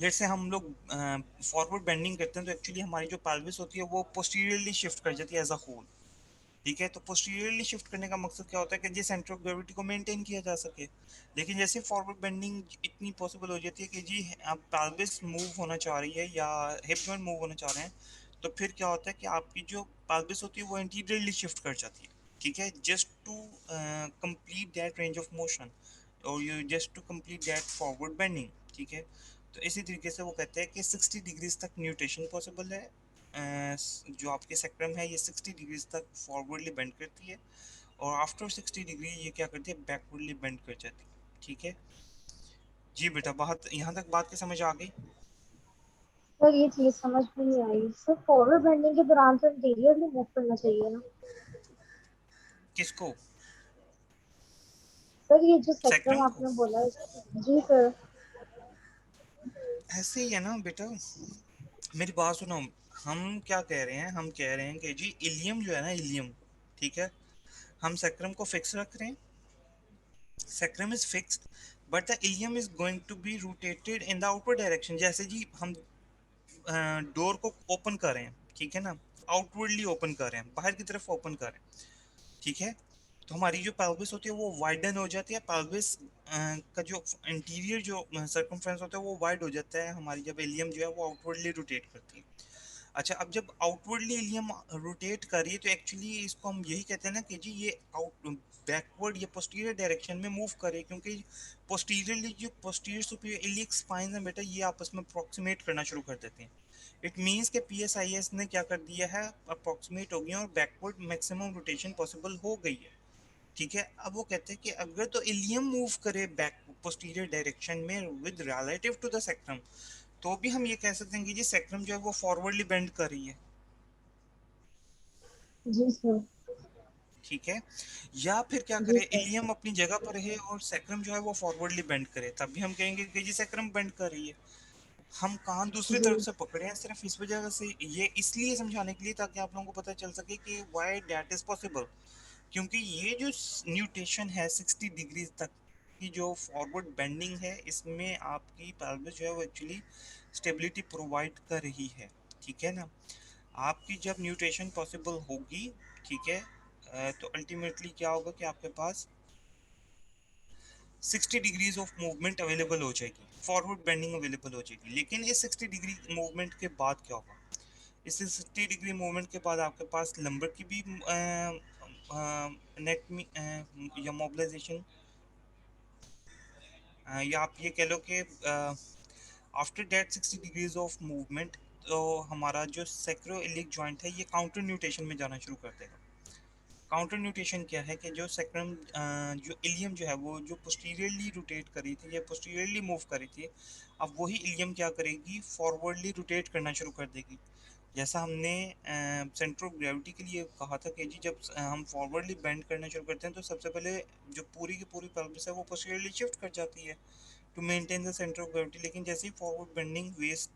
जैसे हम लोग फॉरवर्ड बेंडिंग करते हैं तो एक्चुअली हमारी जो pelvis होती है वो पोस्टीरियरली शिफ्ट कर जाती है एज अ होल। ठीक है, तो पोस्टीरियरली शिफ्ट करने का मकसद क्या होता है कि जी सेंटर ऑफ ग्रेविटी को मेंटेन किया जा सके। लेकिन जैसे फॉरवर्ड बेंडिंग इतनी पॉसिबल हो जाती है कि जी आप pelvis मूव होना चाह रही है या हिप जॉइंट मूव होना चाह रहे हैं, तो फिर क्या होता है कि आपकी जो pelvis होती है वो इंटीरियरली शिफ्ट कर जाती है। ठीक है, just to complete that range of motion और you just to complete that forward bending. ठीक है, तो इसी तरीके से वो कहते हैं कि 60 डिग्रीज तक न्यूटेशन पॉसिबल है। जो आपके सेक्टम है ये 60 डिग्रीज तक फॉरवर्डली बेंड करती है और आफ्टर 60 डिग्री ये क्या करती है बैकवर्डली बेंड कर जाती है। ठीक है जी बेटा, बात यहाँ तक बात की समझ आ गई? सर ये चीज समझ में नहीं आई सर, फॉरवर्ड बेंडिंग के दौरान तो इंटीरियरली मूव करना चाहिए ना। किसको? सर ये जो सेक्टम सेक्टम को? आपने बोला जी सर। ऐसे ही है ना बेटा, मेरी बात सुनो। हम क्या कह रहे हैं, हम कह रहे हैं कि जी इलियम जो है ना इलियम, ठीक है, हम सेक्रम को फिक्स रख रहे हैं। Sacrum is fixed but the ilium is going to be rotated in the outward direction. जैसे जी हम डोर को ओपन कर रहे हैं, ठीक है ना, आउटवर्डली ओपन कर रहे हैं, बाहर की तरफ ओपन कर रहे हैं। ठीक है, तो हमारी जो pelvis होती है वो वाइडन हो जाती है। pelvis का जो इंटीरियर जो सर्कमफ्रेंस होता है वो वाइड हो जाता है हमारी, जब इलियम जो है वो आउटवर्डली रोटेट करती है। अच्छा, अब जब आउटवर्डली इलियम रोटेट कर रही है तो एक्चुअली इसको हम यही कहते हैं ना कि जी ये आउट बैकवर्ड या पोस्टीरियर डायरेक्शन में मूव करे, क्योंकि पोस्टीरियरली जो पोस्टीरियर सुपीरियर इलियक स्पाइन है बेटा ये आपस में अप्रोक्सीमेट करना शुरू कर देते हैं। इट मीन्स के पीएसआईएस ने क्या कर दिया है, अप्रोक्सीमेट हो गया और बैकवर्ड मैक्सिमम रोटेशन पॉसिबल हो गई है। ठीक है, अब वो कहते हैं कि अगर तो इलियम मूव करे बैक पोस्टीरियर डायरेक्शन में विद रिलेटिव टू द सेक्टम, तो भी हम ये कह सकते हैं कि जी सेक्टम जो है वो फॉरवर्डली बेंड कर रही है। जी सर। ठीक है, या फिर क्या जी करे, सर। इलियम अपनी जगह पर रहे और सेक्रम जो है वो फॉरवर्डली बेंड करे, तब भी हम कहेंगे कि जी सेक्रम बेंड कर रही है। हम कान दूसरी जी तरफ से पकड़े हैं सिर्फ इस वजह से, ये इसलिए समझाने के लिए ताकि आप लोगों को पता चल सके कि व्हाई दैट इज पॉसिबल। क्योंकि ये जो न्यूटेशन है 60 डिग्री तक की जो फॉरवर्ड बेंडिंग है, इसमें आपकी pelvis जो है वो एक्चुअली स्टेबिलिटी प्रोवाइड कर रही है। ठीक है ना, आपकी जब न्यूट्रिशन पॉसिबल होगी, ठीक है, तो अल्टीमेटली क्या होगा कि आपके पास 60 डिग्रीज ऑफ मूवमेंट अवेलेबल हो जाएगी, फॉरवर्ड बेंडिंग अवेलेबल हो जाएगी। लेकिन इस 60 डिग्री मूवमेंट के बाद क्या होगा, इस 60 डिग्री मूवमेंट के बाद आपके पास लंबर की भी नेट में या मोबिलाइजेशन, या आप ये कह लो कि after that 60 degrees of movement तो हमारा जो सैक्रोइलिक जॉइंट है ये काउंटर न्यूटेशन में जाना शुरू कर देगा। काउंटर न्यूटेशन क्या है कि जो सेक्रम जो इलियम जो है वो जो पोस्टीरियरली रोटेट कर रही थी या पोस्टीरियरली मूव कर रही थी, अब वही इलियम क्या करेगी, फॉरवर्डली रोटेट करना शुरू कर देगी। जैसा हमने सेंटर ऑफ ग्रेविटी के लिए कहा था कि जी जब हम फॉरवर्डली बेंड करना शुरू करते हैं तो सबसे पहले जो पूरी की पूरी pelvis है वो पोस्टीरियरली शिफ्ट कर जाती है to maintain the centre of gravity. लेकिन जैसे ही फॉरवर्ड बेंडिंग वेस्ट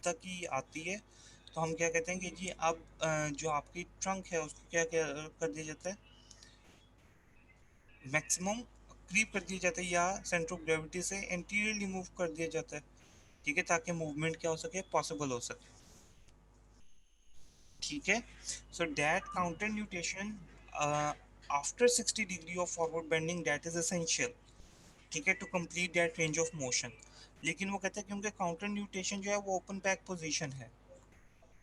तक ही आती है तो हम क्या कहते हैं कि जी अब जो आपकी ट्रंक है उसको क्या क्या कर दिया जाता है, मैक्सिमम क्रीप कर दिया जाता है या सेंटर ऑफ ग्रेविटी से एंटीरियरली मूव कर दिया जाता है। ठीक है, ताकि मूवमेंट क्या हो सके, पॉसिबल हो सके। ठीक है, so that counter nutation after 60 degree of forward bending that is essential. ठीक है, to complete that range of motion. लेकिन वो कहते हैं क्योंकि काउंटर न्यूटेशन जो है वो ओपन बैक पोजीशन है,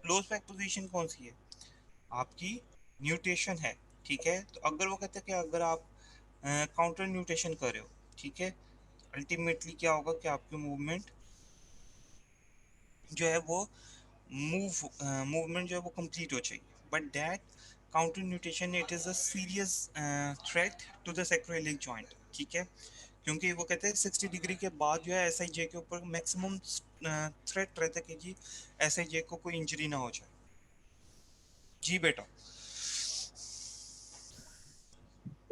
क्लोज बैक पोजीशन कौन सी है, आपकी न्यूटेशन है। ठीक है, तो अगर वो कहते हैं कि अगर आप काउंटर न्यूटेशन कर रहे हो, ठीक है, अल्टीमेटली क्या होगा कि आपकी मूवमेंट जो है वो मूवमेंट जो है वो कंप्लीट हो जाएगी। But that counter nutation it is a serious threat to the sacroiliac joint. ठीक है, क्योंकि वो कहते हैं 60 डिग्री के बाद जो है एस आई जे के ऊपर मैक्सिमम थ्रेट रहता है कि जी एस आई जे को कोई इंजरी ना हो जाए। जी बेटा।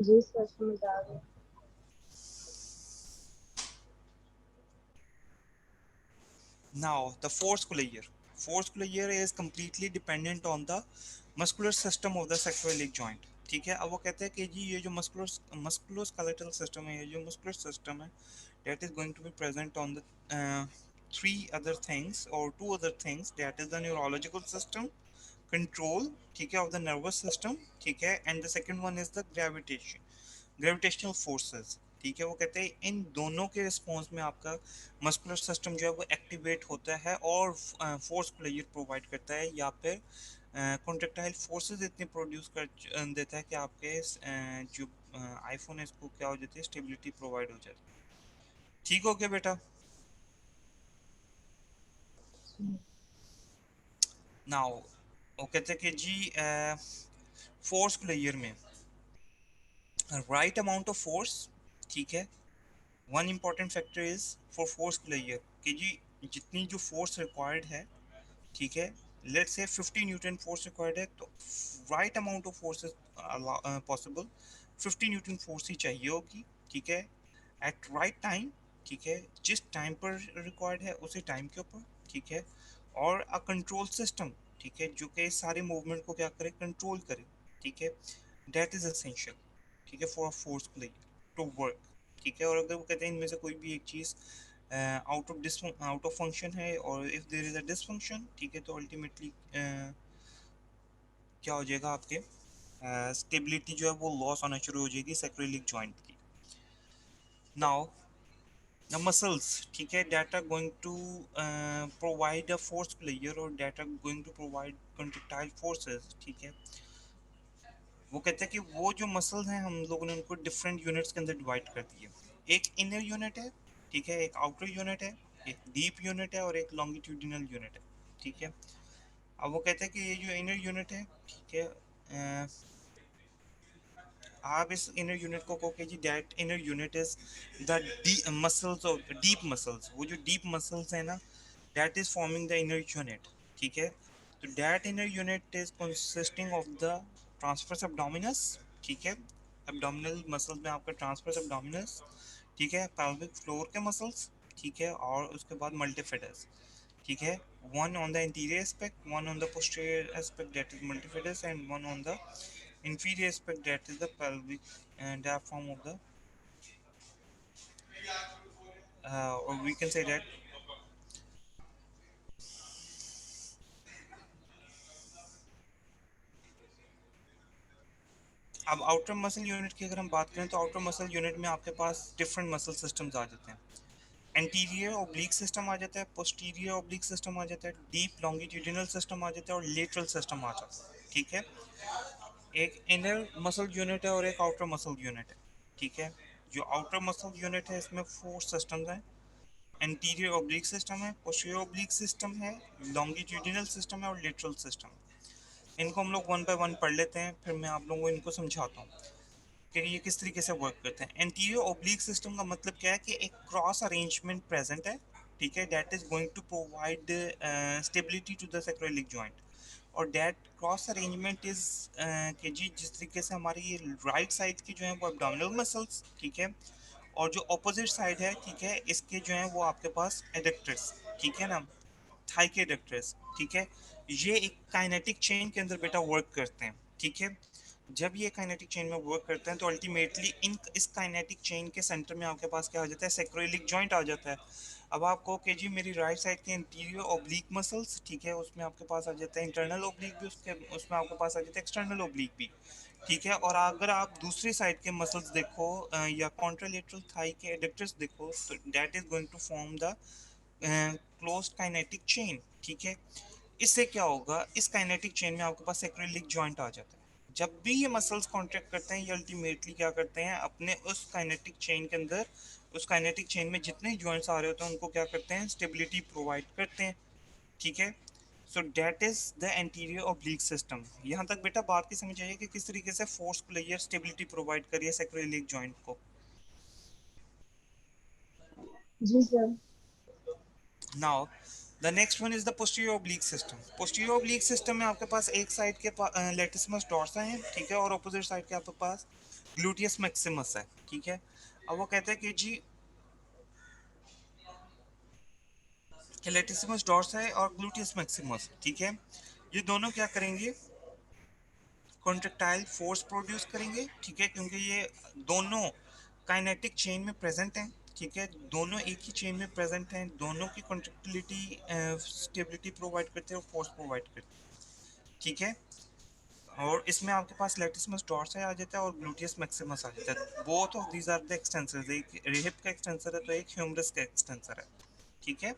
जी सर समझ आ गया। Now, the fourth layer is completely dependent on the muscular system of the sacroiliac joint. ठीक है, अब वो कहते हैं कि जी ये जो musculoskeletal system है, ये जो muscular system है, that is going to be present on the three other things or two other things, that is the neurological system, control, ठीक है, of the nervous system, ठीक है, and the second one is the gravitational forces. ठीक है, वो कहते हैं इन दोनों के रिस्पॉन्स में आपका मस्कुलर सिस्टम जो है वो एक्टिवेट होता है और फोर्स प्लेयर प्रोवाइड करता है, या फिर कॉन्ट्रेक्टाइल फोर्सेस इतने प्रोड्यूस कर देता है कि आपके जो आईफोन है इसको क्या हो जाती है, स्टेबिलिटी प्रोवाइड हो जाती है। ठीक हो गया बेटा। नाउ वो कहते हैं कि जी फोर्स प्लेयर में राइट अमाउंट ऑफ फोर्स, ठीक है, one important factor is for force player कि जी जितनी जो फोर्स रिक्वायर्ड है, ठीक है, let's say 50 newton force required है, तो right amount of force possible 50 newton force ही चाहिए होगी, ठीक है, एट राइट टाइम, ठीक है, जिस टाइम पर रिक्वायर्ड है उसी टाइम के ऊपर, ठीक है, और अ कंट्रोल सिस्टम, ठीक है, जो कि सारे मूवमेंट को क्या करे, कंट्रोल करे, ठीक है, दैट इज एसेंशियल, ठीक है, for force play to work, ठीक है, और अगर वो कहते हैं इनमें से कोई भी एक चीज़ आउट ऑफ फंक्शन है और if there is a dysfunction, ठीक है, तो अल्टीमेटली क्या हो जाएगा, आपके स्टेबिलिटी जो है वो लॉस होना शुरू हो जाएगी सैक्रोइलिक जॉइंट की। नाउ the muscles, ठीक है, that are going to provide a force player or that are going to provide contractile forces, ठीक है, वो कहते हैं कि वो जो मसल्स हैं हम लोगों ने उनको डिफरेंट यूनिट्स के अंदर डिवाइड कर दिए। एक इनर यूनिट है, ठीक है, एक आउटर यूनिट है, एक डीप यूनिट है और एक लॉन्गिट्यूडिनल यूनिट है, ठीक है। अब वो कहते हैं कि ये जो इनर यूनिट है, ठीक है, आप इस इनर यूनिट को कहो कि जी that inner unit is the muscles of deep muscles, वो जो डीप मसल्स है ना, that is forming the inner unit, ठीक है, तो that inner unit is consisting of the transverse abdominis, ठीक है, एब्डोमिनल मसल्स में आपका ट्रांसवर्स एब्डोमिनस, ठीक है, पेल्विक फ्लोर के मसल्स, ठीक है, और उसके बाद मल्टीफिडस, ठीक है, one on the anterior aspect, one on the posterior aspect, that is multifidus, and one on the inferior aspect, that is the pelvic and diaphragm of the or we can say that अब outer muscle unit की अगर हम बात करें तो outer muscle unit में आपके पास different muscle systems आ जाते हैं। एंटीरियर ओब्लिक सिस्टम आ जाता है, पोस्टीरियर ओब्लिक सिस्टम आ जाता है, डीप लॉन्गिट्यूडिनल सिस्टम आ जाता है और लेटरल सिस्टम आ जाता है, ठीक है। एक इनर मसल यूनिट है और एक आउटर मसल यूनिट है, ठीक है। जो आउटर मसल यूनिट है इसमें फोर सिस्टम्स हैं, एंटीरियर ओब्लिक सिस्टम है, पोस्टीरियर ओब्लिक सिस्टम है, लॉन्गिट्यूडिनल सिस्टम है और लेटरल सिस्टम है। इनको हम लोग वन बाय वन पढ़ लेते हैं, फिर मैं आप लोगों को इनको समझाता हूँ कि ये किस तरीके से वर्क करते हैं। एंटीरियर ओब्लिक सिस्टम का मतलब क्या है कि एक क्रॉस अरेंजमेंट प्रेजेंट है, ठीक है, that is going to provide stability to the sacroiliac joint, और दैट क्रॉस अरेंजमेंट इज कि जी जिस तरीके से हमारी ये राइट साइड की जो है वो एब्डोमिनल मसल्स, ठीक है, और जो अपोजिट साइड है, ठीक है, इसके जो है वो आपके पास एडेक्टर्स, ठीक है ना, थाई के एडेक्टर्स, ठीक है, ये एक काइनेटिक चेन के अंदर बेटा वर्क करते हैं, ठीक है। जब ये काइनेटिक चेन में वर्क करते हैं तो अल्टीमेटली इन इस काइनेटिक चेन के सेंटर में आपके पास क्या हो जाता है, सैक्रोइलिक जॉइंट आ जाता है। अब आपको कि जी मेरी राइट साइड के इंटीरियर ओब्लिक मसल्स, ठीक है, उसमें आपके पास आ जाता है इंटरनल ओब्लिक भी, उसके उसमें आपके पास आ जाता है एक्सटर्नल ओब्लिक भी, ठीक है। और अगर आप दूसरी साइड के मसल्स देखो या कॉन्ट्रालेटरल थाई के एडक्टर्स देखो, तो that is going to form the closed kinetic chain, ठीक है। इससे क्या होगा, इस काइनेटिक चेन में आपके पास एक्रिलिक जॉइंट आ जाता है। जब भी ये मसल्स कॉन्ट्रैक्ट करते हैं ये अल्टीमेटली क्या करते हैं, अपने उस काइनेटिक चेन के अंदर, उस काइनेटिक चेन में जितने जॉइंट्स आ रहे होते हैं उनको क्या करते हैं, स्टेबिलिटी प्रोवाइड करते हैं, ठीक है। So that is the anterior oblique system. यहाँ तक बेटा बात की समझ आइए कि किस तरीके से फोर्स प्लेयर स्टेबिलिटी प्रोवाइड करिए सैक्रोइलिक जॉइंट को। जी sir. Now the next one is the posterior oblique system. Posterior oblique system में आपके पास एक साइड के लेटिसिमस डोर्सा है, ठीक है, और अपोजिट साइड के आपके पास ग्लूटियस मैक्सिमस है, ठीक है। अब वो कहते हैं कि जी कि लेटिसिमस डॉर्साई और ग्लूटियस मैक्सिमस, ठीक है, ये दोनों क्या करेंगे, कॉन्ट्रेक्टाइल फोर्स प्रोड्यूस करेंगे, ठीक है, क्योंकि ये दोनों काइनेटिक चेन में प्रेजेंट हैं, ठीक है, दोनों एक ही चेन में प्रेजेंट हैं, दोनों की कॉन्ट्रेक्टिलिटी स्टेबिलिटी प्रोवाइड करते हैं और फोर्स प्रोवाइड करते हैं, ठीक है। और इसमें आपके पास लेटिसिमस डॉर्साई आ जाता है और ग्लूटियस मैक्सिमस आ जाता है। Both of these are the extensors, एक हिप का एक्सटेंसर है तो एक ह्यूमरस का एक्सटेंसर है, ठीक है।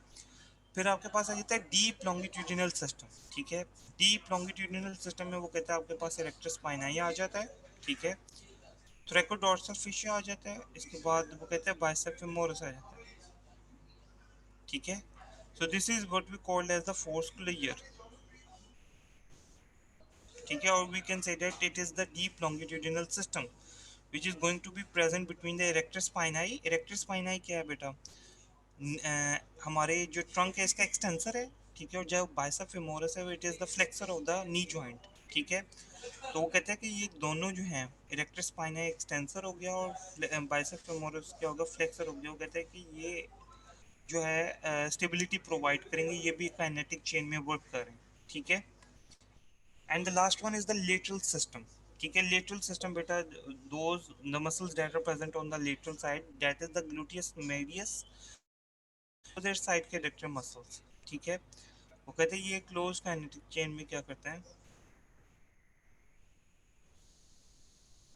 फिर आपके पास आ जाता है डीप लॉन्गिट्यूडिनल सिस्टम, ठीक है। डीप लॉन्गिट्यूडिनल सिस्टम में वो कहता है आपके पास इरेक्टस स्पाइनाई आ जाता है, ठीक है, थ्रैकोडोर्सल फिशर आ जाता है, इसके बाद वो कहते हैं बाइसेप फेमोरस आ जाता है, ठीक है। So this is what we called as the force layer, ठीक है, और we can say that it is the deep longitudinal system which is going to be present between the erector spinae। erector spinae क्या है बेटा, हमारे जो trunk है इसका एक्सटेंसर है, ठीक है, और जो बाइसेप फेमोरस है it is the flexor of the knee joint, ठीक है। तो वो कहते हैं कि ये दोनों जो हैं, इरेक्टर स्पाइनाई एक्सटेंसर हो गया और बाइसेप फेमोरस क्या होगा, फ्लेक्सर हो गया, वो कहते हैं कि ये जो है स्टेबिलिटी प्रोवाइड करेंगे, ये भी काइनेटिक चेन में वर्क करें, ठीक है। And the last one is the lateral system, ठीक है। लेटरल सिस्टम बेटा, those the muscles that are present on the lateral side that is the gluteus medius, opposite side के एडेक्टर मसल्स, ठीक है। वो कहते हैं ये क्लोज काइनेटिक चेन में क्या करते हैं,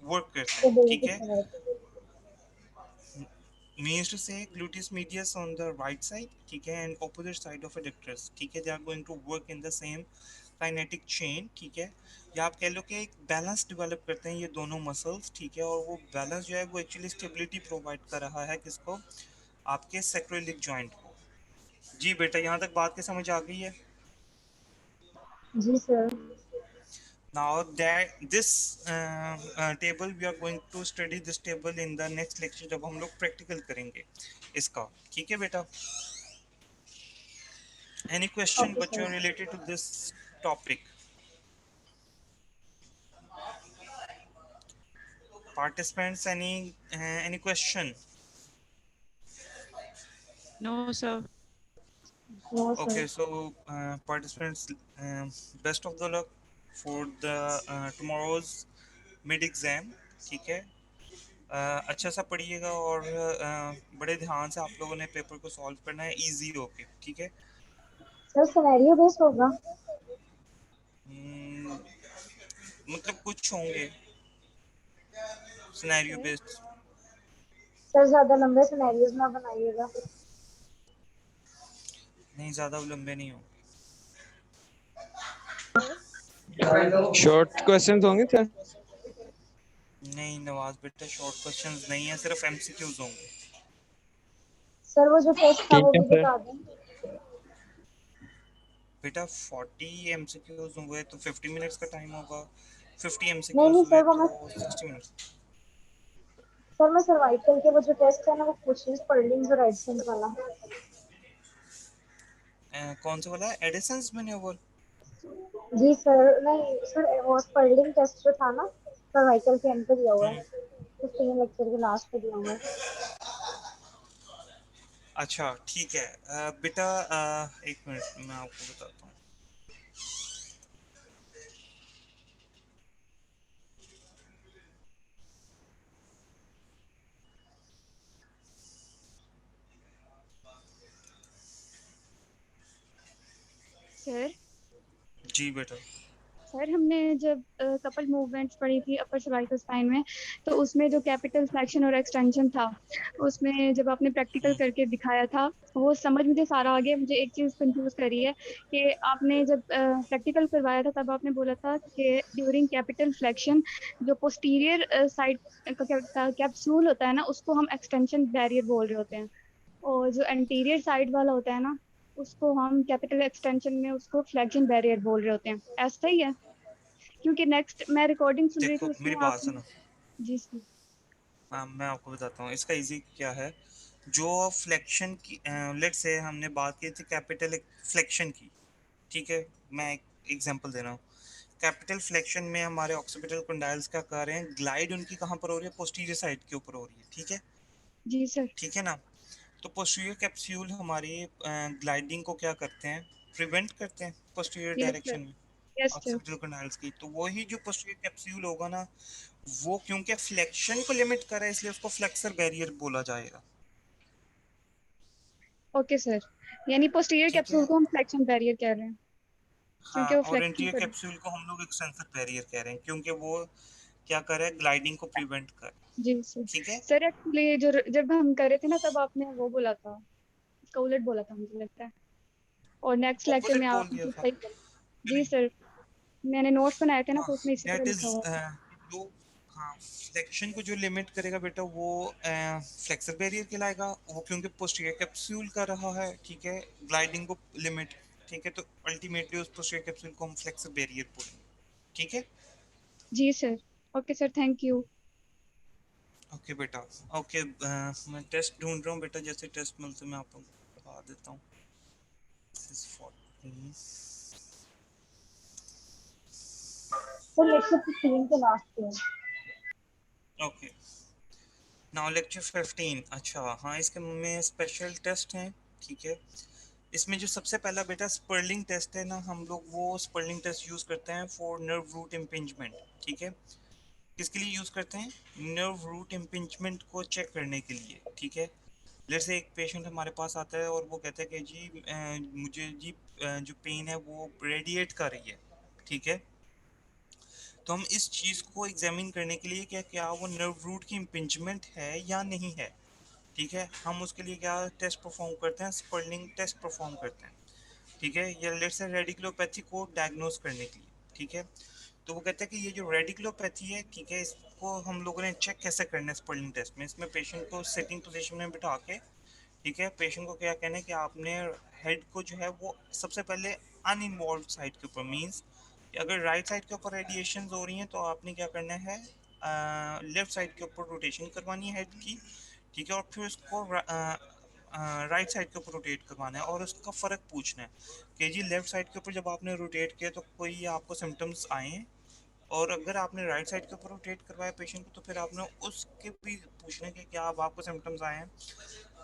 वर्क करते हैं, ठीक स्टेबिलिटी है। Provide. means to say gluteus medius on the right side, ठीक है, and opposite side of adductors, ठीक है, they are going to work in the same kinetic chain, ठीक है। या आप कह लो कि एक बैलेंस डेवलप करते हैं ये दोनों मसल्स, ठीक है, और वो बैलेंस जो है वो एक्चुअली स्टेबिलिटी प्रोवाइड कर रहा है किसको, आपके सैक्रोइलिक जॉइंट को। जी बेटा, यहाँ तक बात की समझ आ गई है। जी sir. Now that this table we are going to study this table in the next lecture जब हम लोग प्रैक्टिकल करेंगे इसका, ठीक है बेटा। Any question okay but you sir. are related to this topic? Participants, any question? No, sir. No sir. Okay, so participants, best of the luck for the tomorrow's mid exam, ठीक है। अच्छा सा पढ़िएगा और बड़े ध्यान से आप लोगों ने पेपर को सॉल्व करना है इजी होके, ठीक है। सर सिनेरियो बेस्ड होगा। हम्म, मतलब कुछ होंगे सिनेरियो बेस्ड, सर ज्यादा लंबे सिनेरियोज ना बनाइएगा। नहीं ज़्यादा लंबे नहीं होंगे। शॉर्ट क्वेश्चंस होंगे सर? नहीं नवाज बेटा, शॉर्ट क्वेश्चंस नहीं है, सिर्फ एमसीक्यूज होंगे। सर वो जो टेस्ट था वो ठीक है भी सर। बता दें। बेटा 40 एमसीक्यूज हुए तो 50 मिनट्स का टाइम होगा, 50 नहीं एमसीक्यूज नहीं हुए सर वो तो मैं 60 मिनट्स। सर मैं सर्वाइकल के वो जो टेस्ट है ना वो पूछ रही हूँ, पर्लिंग्स और एडिशंस वाला। कौन सा वाला, एडिसंस मैन्यूवर? जी सर, नहीं सर वो पर्लिंग टेस्ट जो था ना सर्वाइकल के एंड पे दिया हुआ है, 15 लेक्चर के लास्ट पे दिया हुआ है। अच्छा ठीक है, बेटा एक मिनट मैं आपको बताता हूँ। सर जी बेटा। सर हमने जब कपल मूवमेंट्स पढ़ी थी अपर सर्वाइकल स्पाइन में, तो उसमें जो कैपिटल फ्लेक्शन और एक्सटेंशन था, उसमें जब आपने प्रैक्टिकल हम्म, करके दिखाया था वो समझ मुझे सारा आ गया। मुझे एक चीज़ कंफ्यूज करी है कि आपने जब प्रैक्टिकल करवाया था तब आपने बोला था कि ड्यूरिंग कैपिटल फ्लेक्शन जो पोस्टीरियर साइड का कैप्सूल होता है ना उसको हम एक्सटेंशन बैरियर बोल रहे होते हैं, और जो एंटीरियर साइड वाला होता है ना उसको हम कैपिटल एक्सटेंशन में उसको फ्लेक्शन बैरियर बोल रहे होते हैं। ऐसा ही है? क्योंकि नेक्स्ट मैं रिकॉर्डिंग सुन रही थी देखो उसमें मेरी बात आपने। सुनो, जी सर। मैं आपको बताता हूँ इसका इजी क्या है। जो फ्लेक्शन की, लेट से हमने बात की थी कैपिटल फ्लेक्शन की, ठीक है, मैं एक एग्जांपल दे रहा हूँ। कैपिटल फ्लेक्शन में हमारे ऑक्सीपिटल कंडाइल्स क्या कर रहे हैं, ग्लाइड उनकी कहाँ पर हो रही है, पोस्टीरियर साइड के ऊपर हो रही है, ठीक है, जी सर। ठीक है ना। तो पोस्टीरियर कैप्सूल हमारी ग्लाइडिंग को क्या करते हैं, प्रिवेंट करते हैं पोस्टीरियर यस सर। डायरेक्शन में यस सर। ऑक्सीपिटल कैनाल्स की। तो वही जो पोस्टीरियर कैप्सूल होगा ना, वो क्योंकि फ्लेक्शन को लिमिट कर रहा है इसलिए उसको फ्लेक्सर बैरियर बोला जाएगा। ओके सर, यानी पोस्टीरियर ठीक है। कैप्सूल को हम फ्लेक्शन बैरियर कह रहे हैं हाँ, क्योंकि वो और फ्लेक्शन एंटीरियर कर। कैप्सूल को हम लोग एक्सटेंसिव बैरियर कह रहे हैं क्योंकि वो क्या कर रहा है, ग्लाइडिंग को प्रिवेंट कर। जी सर। ठीक है। सर एक्चुअली जो जब हम कर रहे थे ना तब आपने वो बोला था, इसका उलट बोला था मुझे लगता है, और नेक्स्ट लेक्चर में ऑपोजिट आप बोल दिया मतलब था। सही बोला। जी सर, मैंने नोट्स बनाए थे ना हाँ, तो उसमें इसी दैट तरह इज लिखा हुआ था। जो, हाँ, फ्लेक्शन को जो लिमिट करेगा बेटा वो फ्लेक्सर बैरियर कहलाएगा, वो क्योंकि पोस्टीरियर कैप्सूल कर रहा है। ठीक है। ग्लाइडिंग को लिमिट। ठीक है, तो अल्टीमेटली उस पोस्टीरियर कैप्सूल को हम फ्लेक्सर बैरियर बोलेंगे। ठीक है। जी sir. Okay sir, thank you. Okay बेटा। ओके, मैं टेस्ट ढूंढ रहा हूँ बेटा, जैसे टेस्ट मिलते मैं आपको बता देता हूँ। This is 14. सर लेक्चर 15 के लास्ट पे है। Okay, now lecture 15। अच्छा हाँ, इसके में स्पेशल टेस्ट हैं। ठीक है। इसमें जो सबसे पहला बेटा स्पर्लिंग टेस्ट है ना, हम लोग वो स्पर्लिंग टेस्ट यूज करते हैं फॉर नर्व रूट इम्पिंजमेंट। ठीक है। किसके लिए यूज करते हैं, नर्व रूट इम्पिंजमेंट को चेक करने के लिए। ठीक है। जैसे एक पेशेंट हमारे पास आता है और वो कहता है कि जी मुझे जी जो पेन है वो रेडिएट कर रही है। ठीक है। तो हम इस चीज को एग्जामिन करने के लिए क्या क्या वो नर्व रूट की इम्पिंजमेंट है या नहीं है। ठीक है, हम उसके लिए क्या टेस्ट परफॉर्म करते हैं, स्पर्लिंग टेस्ट परफॉर्म करते हैं। ठीक है, या लेट्स से रेडिकुलोपैथी को डायग्नोस करने के लिए। ठीक है। तो वो कहते हैं कि ये जो रेडिकुलोपैथी है, ठीक है, इसको हम लोगों ने चेक कैसे करना है स्पर्लिंग टेस्ट में। इसमें पेशेंट को सिटिंग पोजीशन में बिठा के, ठीक है, पेशेंट को क्या कहना है कि आपने हेड को जो है वो सबसे पहले अनइन्वॉल्व साइड के ऊपर, मींस अगर राइट साइड के ऊपर रेडिएशन हो रही हैं तो आपने क्या करना है, लेफ्ट साइड के ऊपर रोटेशन करवानी है हेड की। ठीक है, और फिर उसको राइट साइड के ऊपर रोटेट करवाना है और उसका फ़र्क पूछना है कि जी लेफ्ट साइड के ऊपर जब आपने रोटेट किया तो कोई आपको सिम्टम्स आए हैं, और अगर आपने राइट साइड के ऊपर रोटेट करवाया पेशेंट को तो फिर आपने उसके भी पूछना है कि क्या अब आपको सिम्टम्स आए हैं।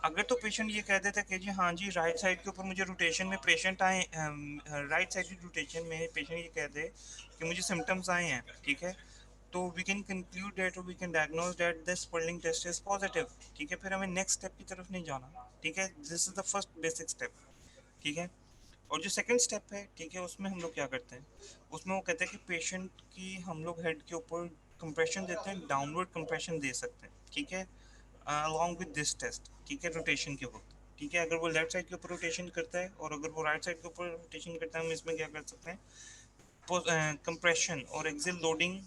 अगर तो पेशेंट ये कह देता है कि जी हाँ जी राइट साइड के ऊपर मुझे रोटेशन में पेशेंट आए, राइट साइड रोटेशन में पेशेंट ये कह दे कि मुझे सिम्टम्स आए हैं। ठीक है, तो we can conclude that, we can diagnose that this Spurling test is positive. ठीक है, फिर हमें नेक्स्ट स्टेप की तरफ नहीं जाना। ठीक है, this is the first basic step. ठीक है। और जो सेकंड स्टेप है, ठीक है, उसमें हम लोग क्या करते हैं, उसमें वो कहते हैं कि पेशेंट की हम लोग हेड के ऊपर कंप्रेशन देते हैं, डाउनवर्ड कंप्रेशन दे सकते हैं। ठीक है, अलॉन्ग विद दिस टेस्ट। ठीक है, रोटेशन के वक्त। ठीक है, अगर वो लेफ्ट साइड के ऊपर रोटेशन करता है और अगर वो राइट साइड के ऊपर रोटेशन करता है, हम इसमें क्या कर सकते हैं, कंप्रेशन और एक्सिल लोडिंग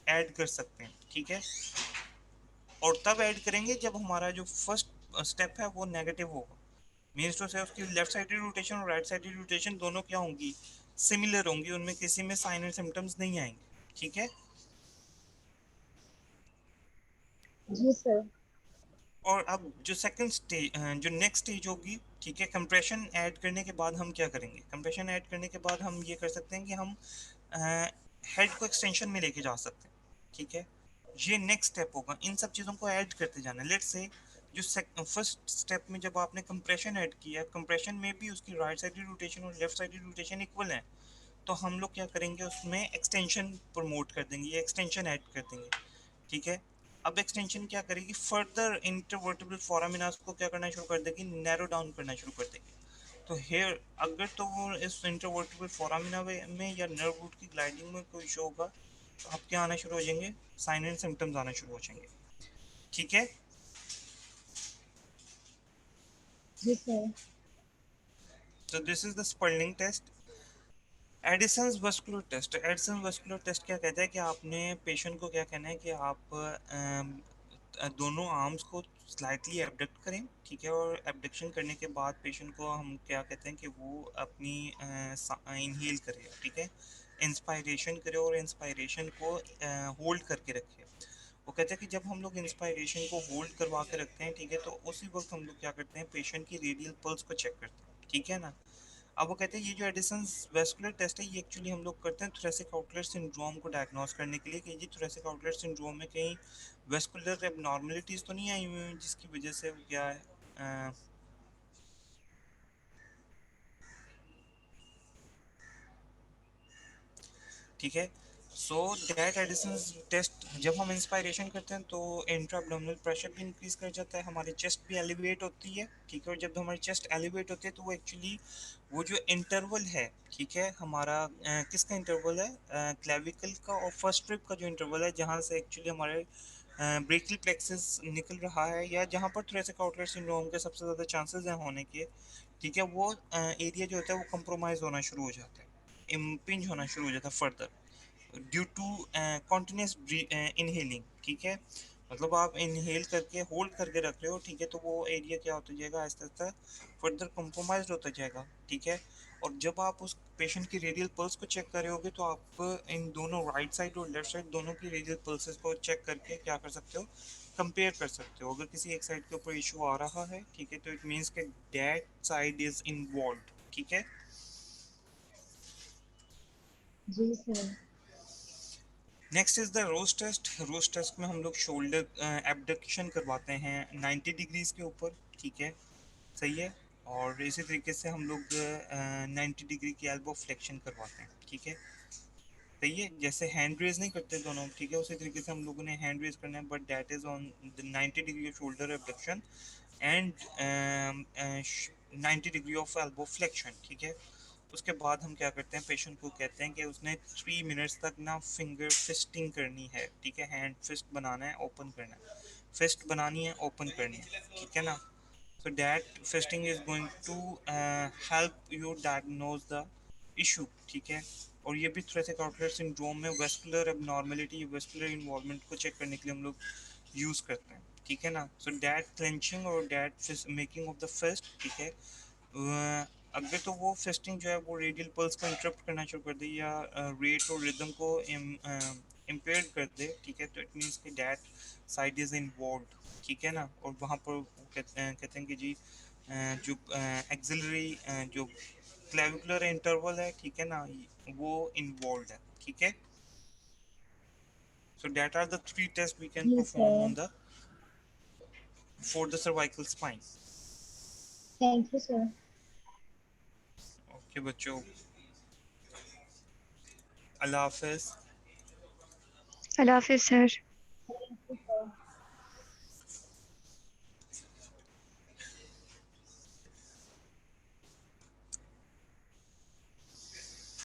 ऐड कर सकते हैं। ठीक है, और तब ऐड करेंगे जब हमारा जो फर्स्ट स्टेप है वो नेगेटिव होगा। मीन्स टू से उसकी लेफ्ट साइड रोटेशन और राइट साइड रोटेशन दोनों क्या होंगी, सिमिलर होंगी, उनमें किसी में साइन एंड सिम्टम्स नहीं आएंगे। ठीक है। जी सर। और अब जो सेकंड स्टेज, जो नेक्स्ट स्टेज होगी, ठीक है, कंप्रेशन ऐड करने के बाद हम क्या करेंगे, कंप्रेशन ऐड करने के बाद हम ये कर सकते हैं कि हम हेड को एक्सटेंशन में लेके जा सकते हैं। ठीक है, ये नेक्स्ट स्टेप होगा, इन सब चीज़ों को ऐड करते जाना। लेट्स से जो फर्स्ट स्टेप में जब आपने कंप्रेशन ऐड किया, कंप्रेशन में भी उसकी राइट साइड रोटेशन और लेफ्ट साइड रोटेशन इक्वल है, तो हम लोग क्या करेंगे उसमें एक्सटेंशन प्रमोट कर देंगे, ये एक्सटेंशन ऐड कर देंगे। ठीक है, अब एक्सटेंशन क्या करेगी, फर्दर इंटरवर्टेब्रल फोरामिनास को क्या करना शुरू कर देगी, नैरो डाउन करना शुरू कर देगी। तो हेयर अगर तो वो इस इंटरवर्टेब्रल फोरामिना में या नर्व रूट की ग्लाइडिंग में कोई इशू होगा तो आपके आना शुरू हो जाएंगे, साइन एंड सिम्टम्स आना शुरू हो जाएंगे। ठीक है। जी सर। तो this is the Spurling test. Adson's vascular test, Adson vascular test क्या कहता है कि आपने पेशेंट को क्या कहना है कि आप दोनों आर्म्स को स्लाइटली एबडक्ट करें। ठीक है, और एबडक्शन करने के बाद पेशेंट को हम क्या कहते हैं कि वो अपनी इनहेल करे। ठीक है, इंस्पायरेशन करे और इंस्पायरेशन को होल्ड करके रखे। वो कहते हैं कि जब हम लोग इंस्पायरेशन को होल्ड करवा के रखते हैं, ठीक है, तो उसी वक्त हम लोग क्या करते हैं, पेशेंट की रेडियल पल्स को चेक करते हैं। ठीक है ना, अब वो कहते हैं ये जो एडिसन वेस्कुलर टेस्ट है ये एक्चुअली हम लोग करते हैं थोरेसिक आउटलेट सिंड्रोम को डायग्नोस करने के लिए कि ये थोरेसिक आउटलेट सिंड्रोम में कहीं वेस्कुलर एबनॉर्मलिटीज तो नहीं आई हुई हैं जिसकी वजह से वो क्या है ठीक है। सो दैट एडिशन टेस्ट जब हम इंस्पायरेशन करते हैं तो इंट्रा एब्डोमिनल प्रेशर भी इंक्रीज कर जाता है, हमारी चेस्ट भी एलिवेट होती है, ठीक है। और जब हमारी चेस्ट एलिवेट होती है तो वो एक्चुअली वो जो इंटरवल है, ठीक है, हमारा किसका इंटरवल है, क्लेविकल का और फर्स्ट ट्रिप का जो इंटरवल है जहाँ से एक्चुअली हमारे ब्रेकियल प्लेक्सस निकल रहा है या जहाँ पर थोरेसिक आउटलेट सिंड्रोम के सबसे ज़्यादा चांसेस हैं होने के, ठीक है, वो एरिया जो होता है वो कंप्रोमाइज होना शुरू हो जाता है, इम्पिंज होना शुरू हो जाता है further due to continuous inhaling, ठीक है। मतलब आप इनहेल करके होल्ड करके रख रहे हो, ठीक है, तो वो एरिया क्या होता जाएगा, आहिस्ता आहिस्ता फर्दर कंप्रोमाइज होता जाएगा, ठीक है। और जब आप उस पेशेंट की रेडियल पल्स को चेक कर रहे होगे तो आप इन दोनों राइट साइड और लेफ्ट साइड दोनों की रेडियल पल्सेस को चेक करके क्या कर सकते हो, कंपेयर कर सकते हो। अगर किसी एक साइड के ऊपर इशू आ रहा है, ठीक है, तो इट मीन्स कि दैट साइड इज इन्वॉल्व, ठीक है। जी sir. Next is the rose test. Rose test में हम लोग शोल्डर एबडक्शन करवाते हैं 90 डिग्रीज के ऊपर, ठीक है, सही है। और इसी तरीके से हम लोग 90 डिग्री की एल्बो फ्लेक्शन करवाते हैं, ठीक है, सही है। जैसे हैंड रेज नहीं करते दोनों, ठीक है, उसी तरीके से हम लोगों ने हैंड रेज करना है, but that is on the 90 degree off shoulder abduction and 90 degree of elbow flexion, ठीक है। उसके बाद हम क्या करते हैं, पेशेंट को कहते हैं कि उसने 3 मिनट्स तक ना फिंगर फिस्टिंग करनी है, ठीक है, हैंड फिस्ट बनाना है, ओपन करना है, फिस्ट बनानी है, ओपन करनी है, ठीक है ना। so that fasting is going to help you diagnose the issue, ठीक है। और ये भी थोरेसिक आउटलेट सिंड्रोम में वेस्कुलर एबनॉर्मलिटी वेस्कुलर इन्वॉल्वमेंट को चेक करने के लिए हम लोग यूज करते हैं, ठीक है ना। सो डैट क्लेंचिंग और that making of the fist, ठीक है, अगर तो वो फिस्टिंग जो है वो रेडियल पल्स को इंटरप्ट करना शुरू कर दे या रेट और रिदम को इम्पेयर कर दे, ठीक है, तो इट मीन्स कि डैट साइड इज इन्वॉल्व, ठीक है ना। और वहाँ पर वो कहते हैं कि जी जो एक्सिलरी जो क्लेविकुलर इंटरवल है, ठीक है ना, वो इन्वॉल्व है, ठीक है। So that are the 3 test we can जी perform sir. On the for the cervical spine. Thank you sir. Okay बच्चों, अल्लाह हाफिज। अल्लाह हाफिज सर।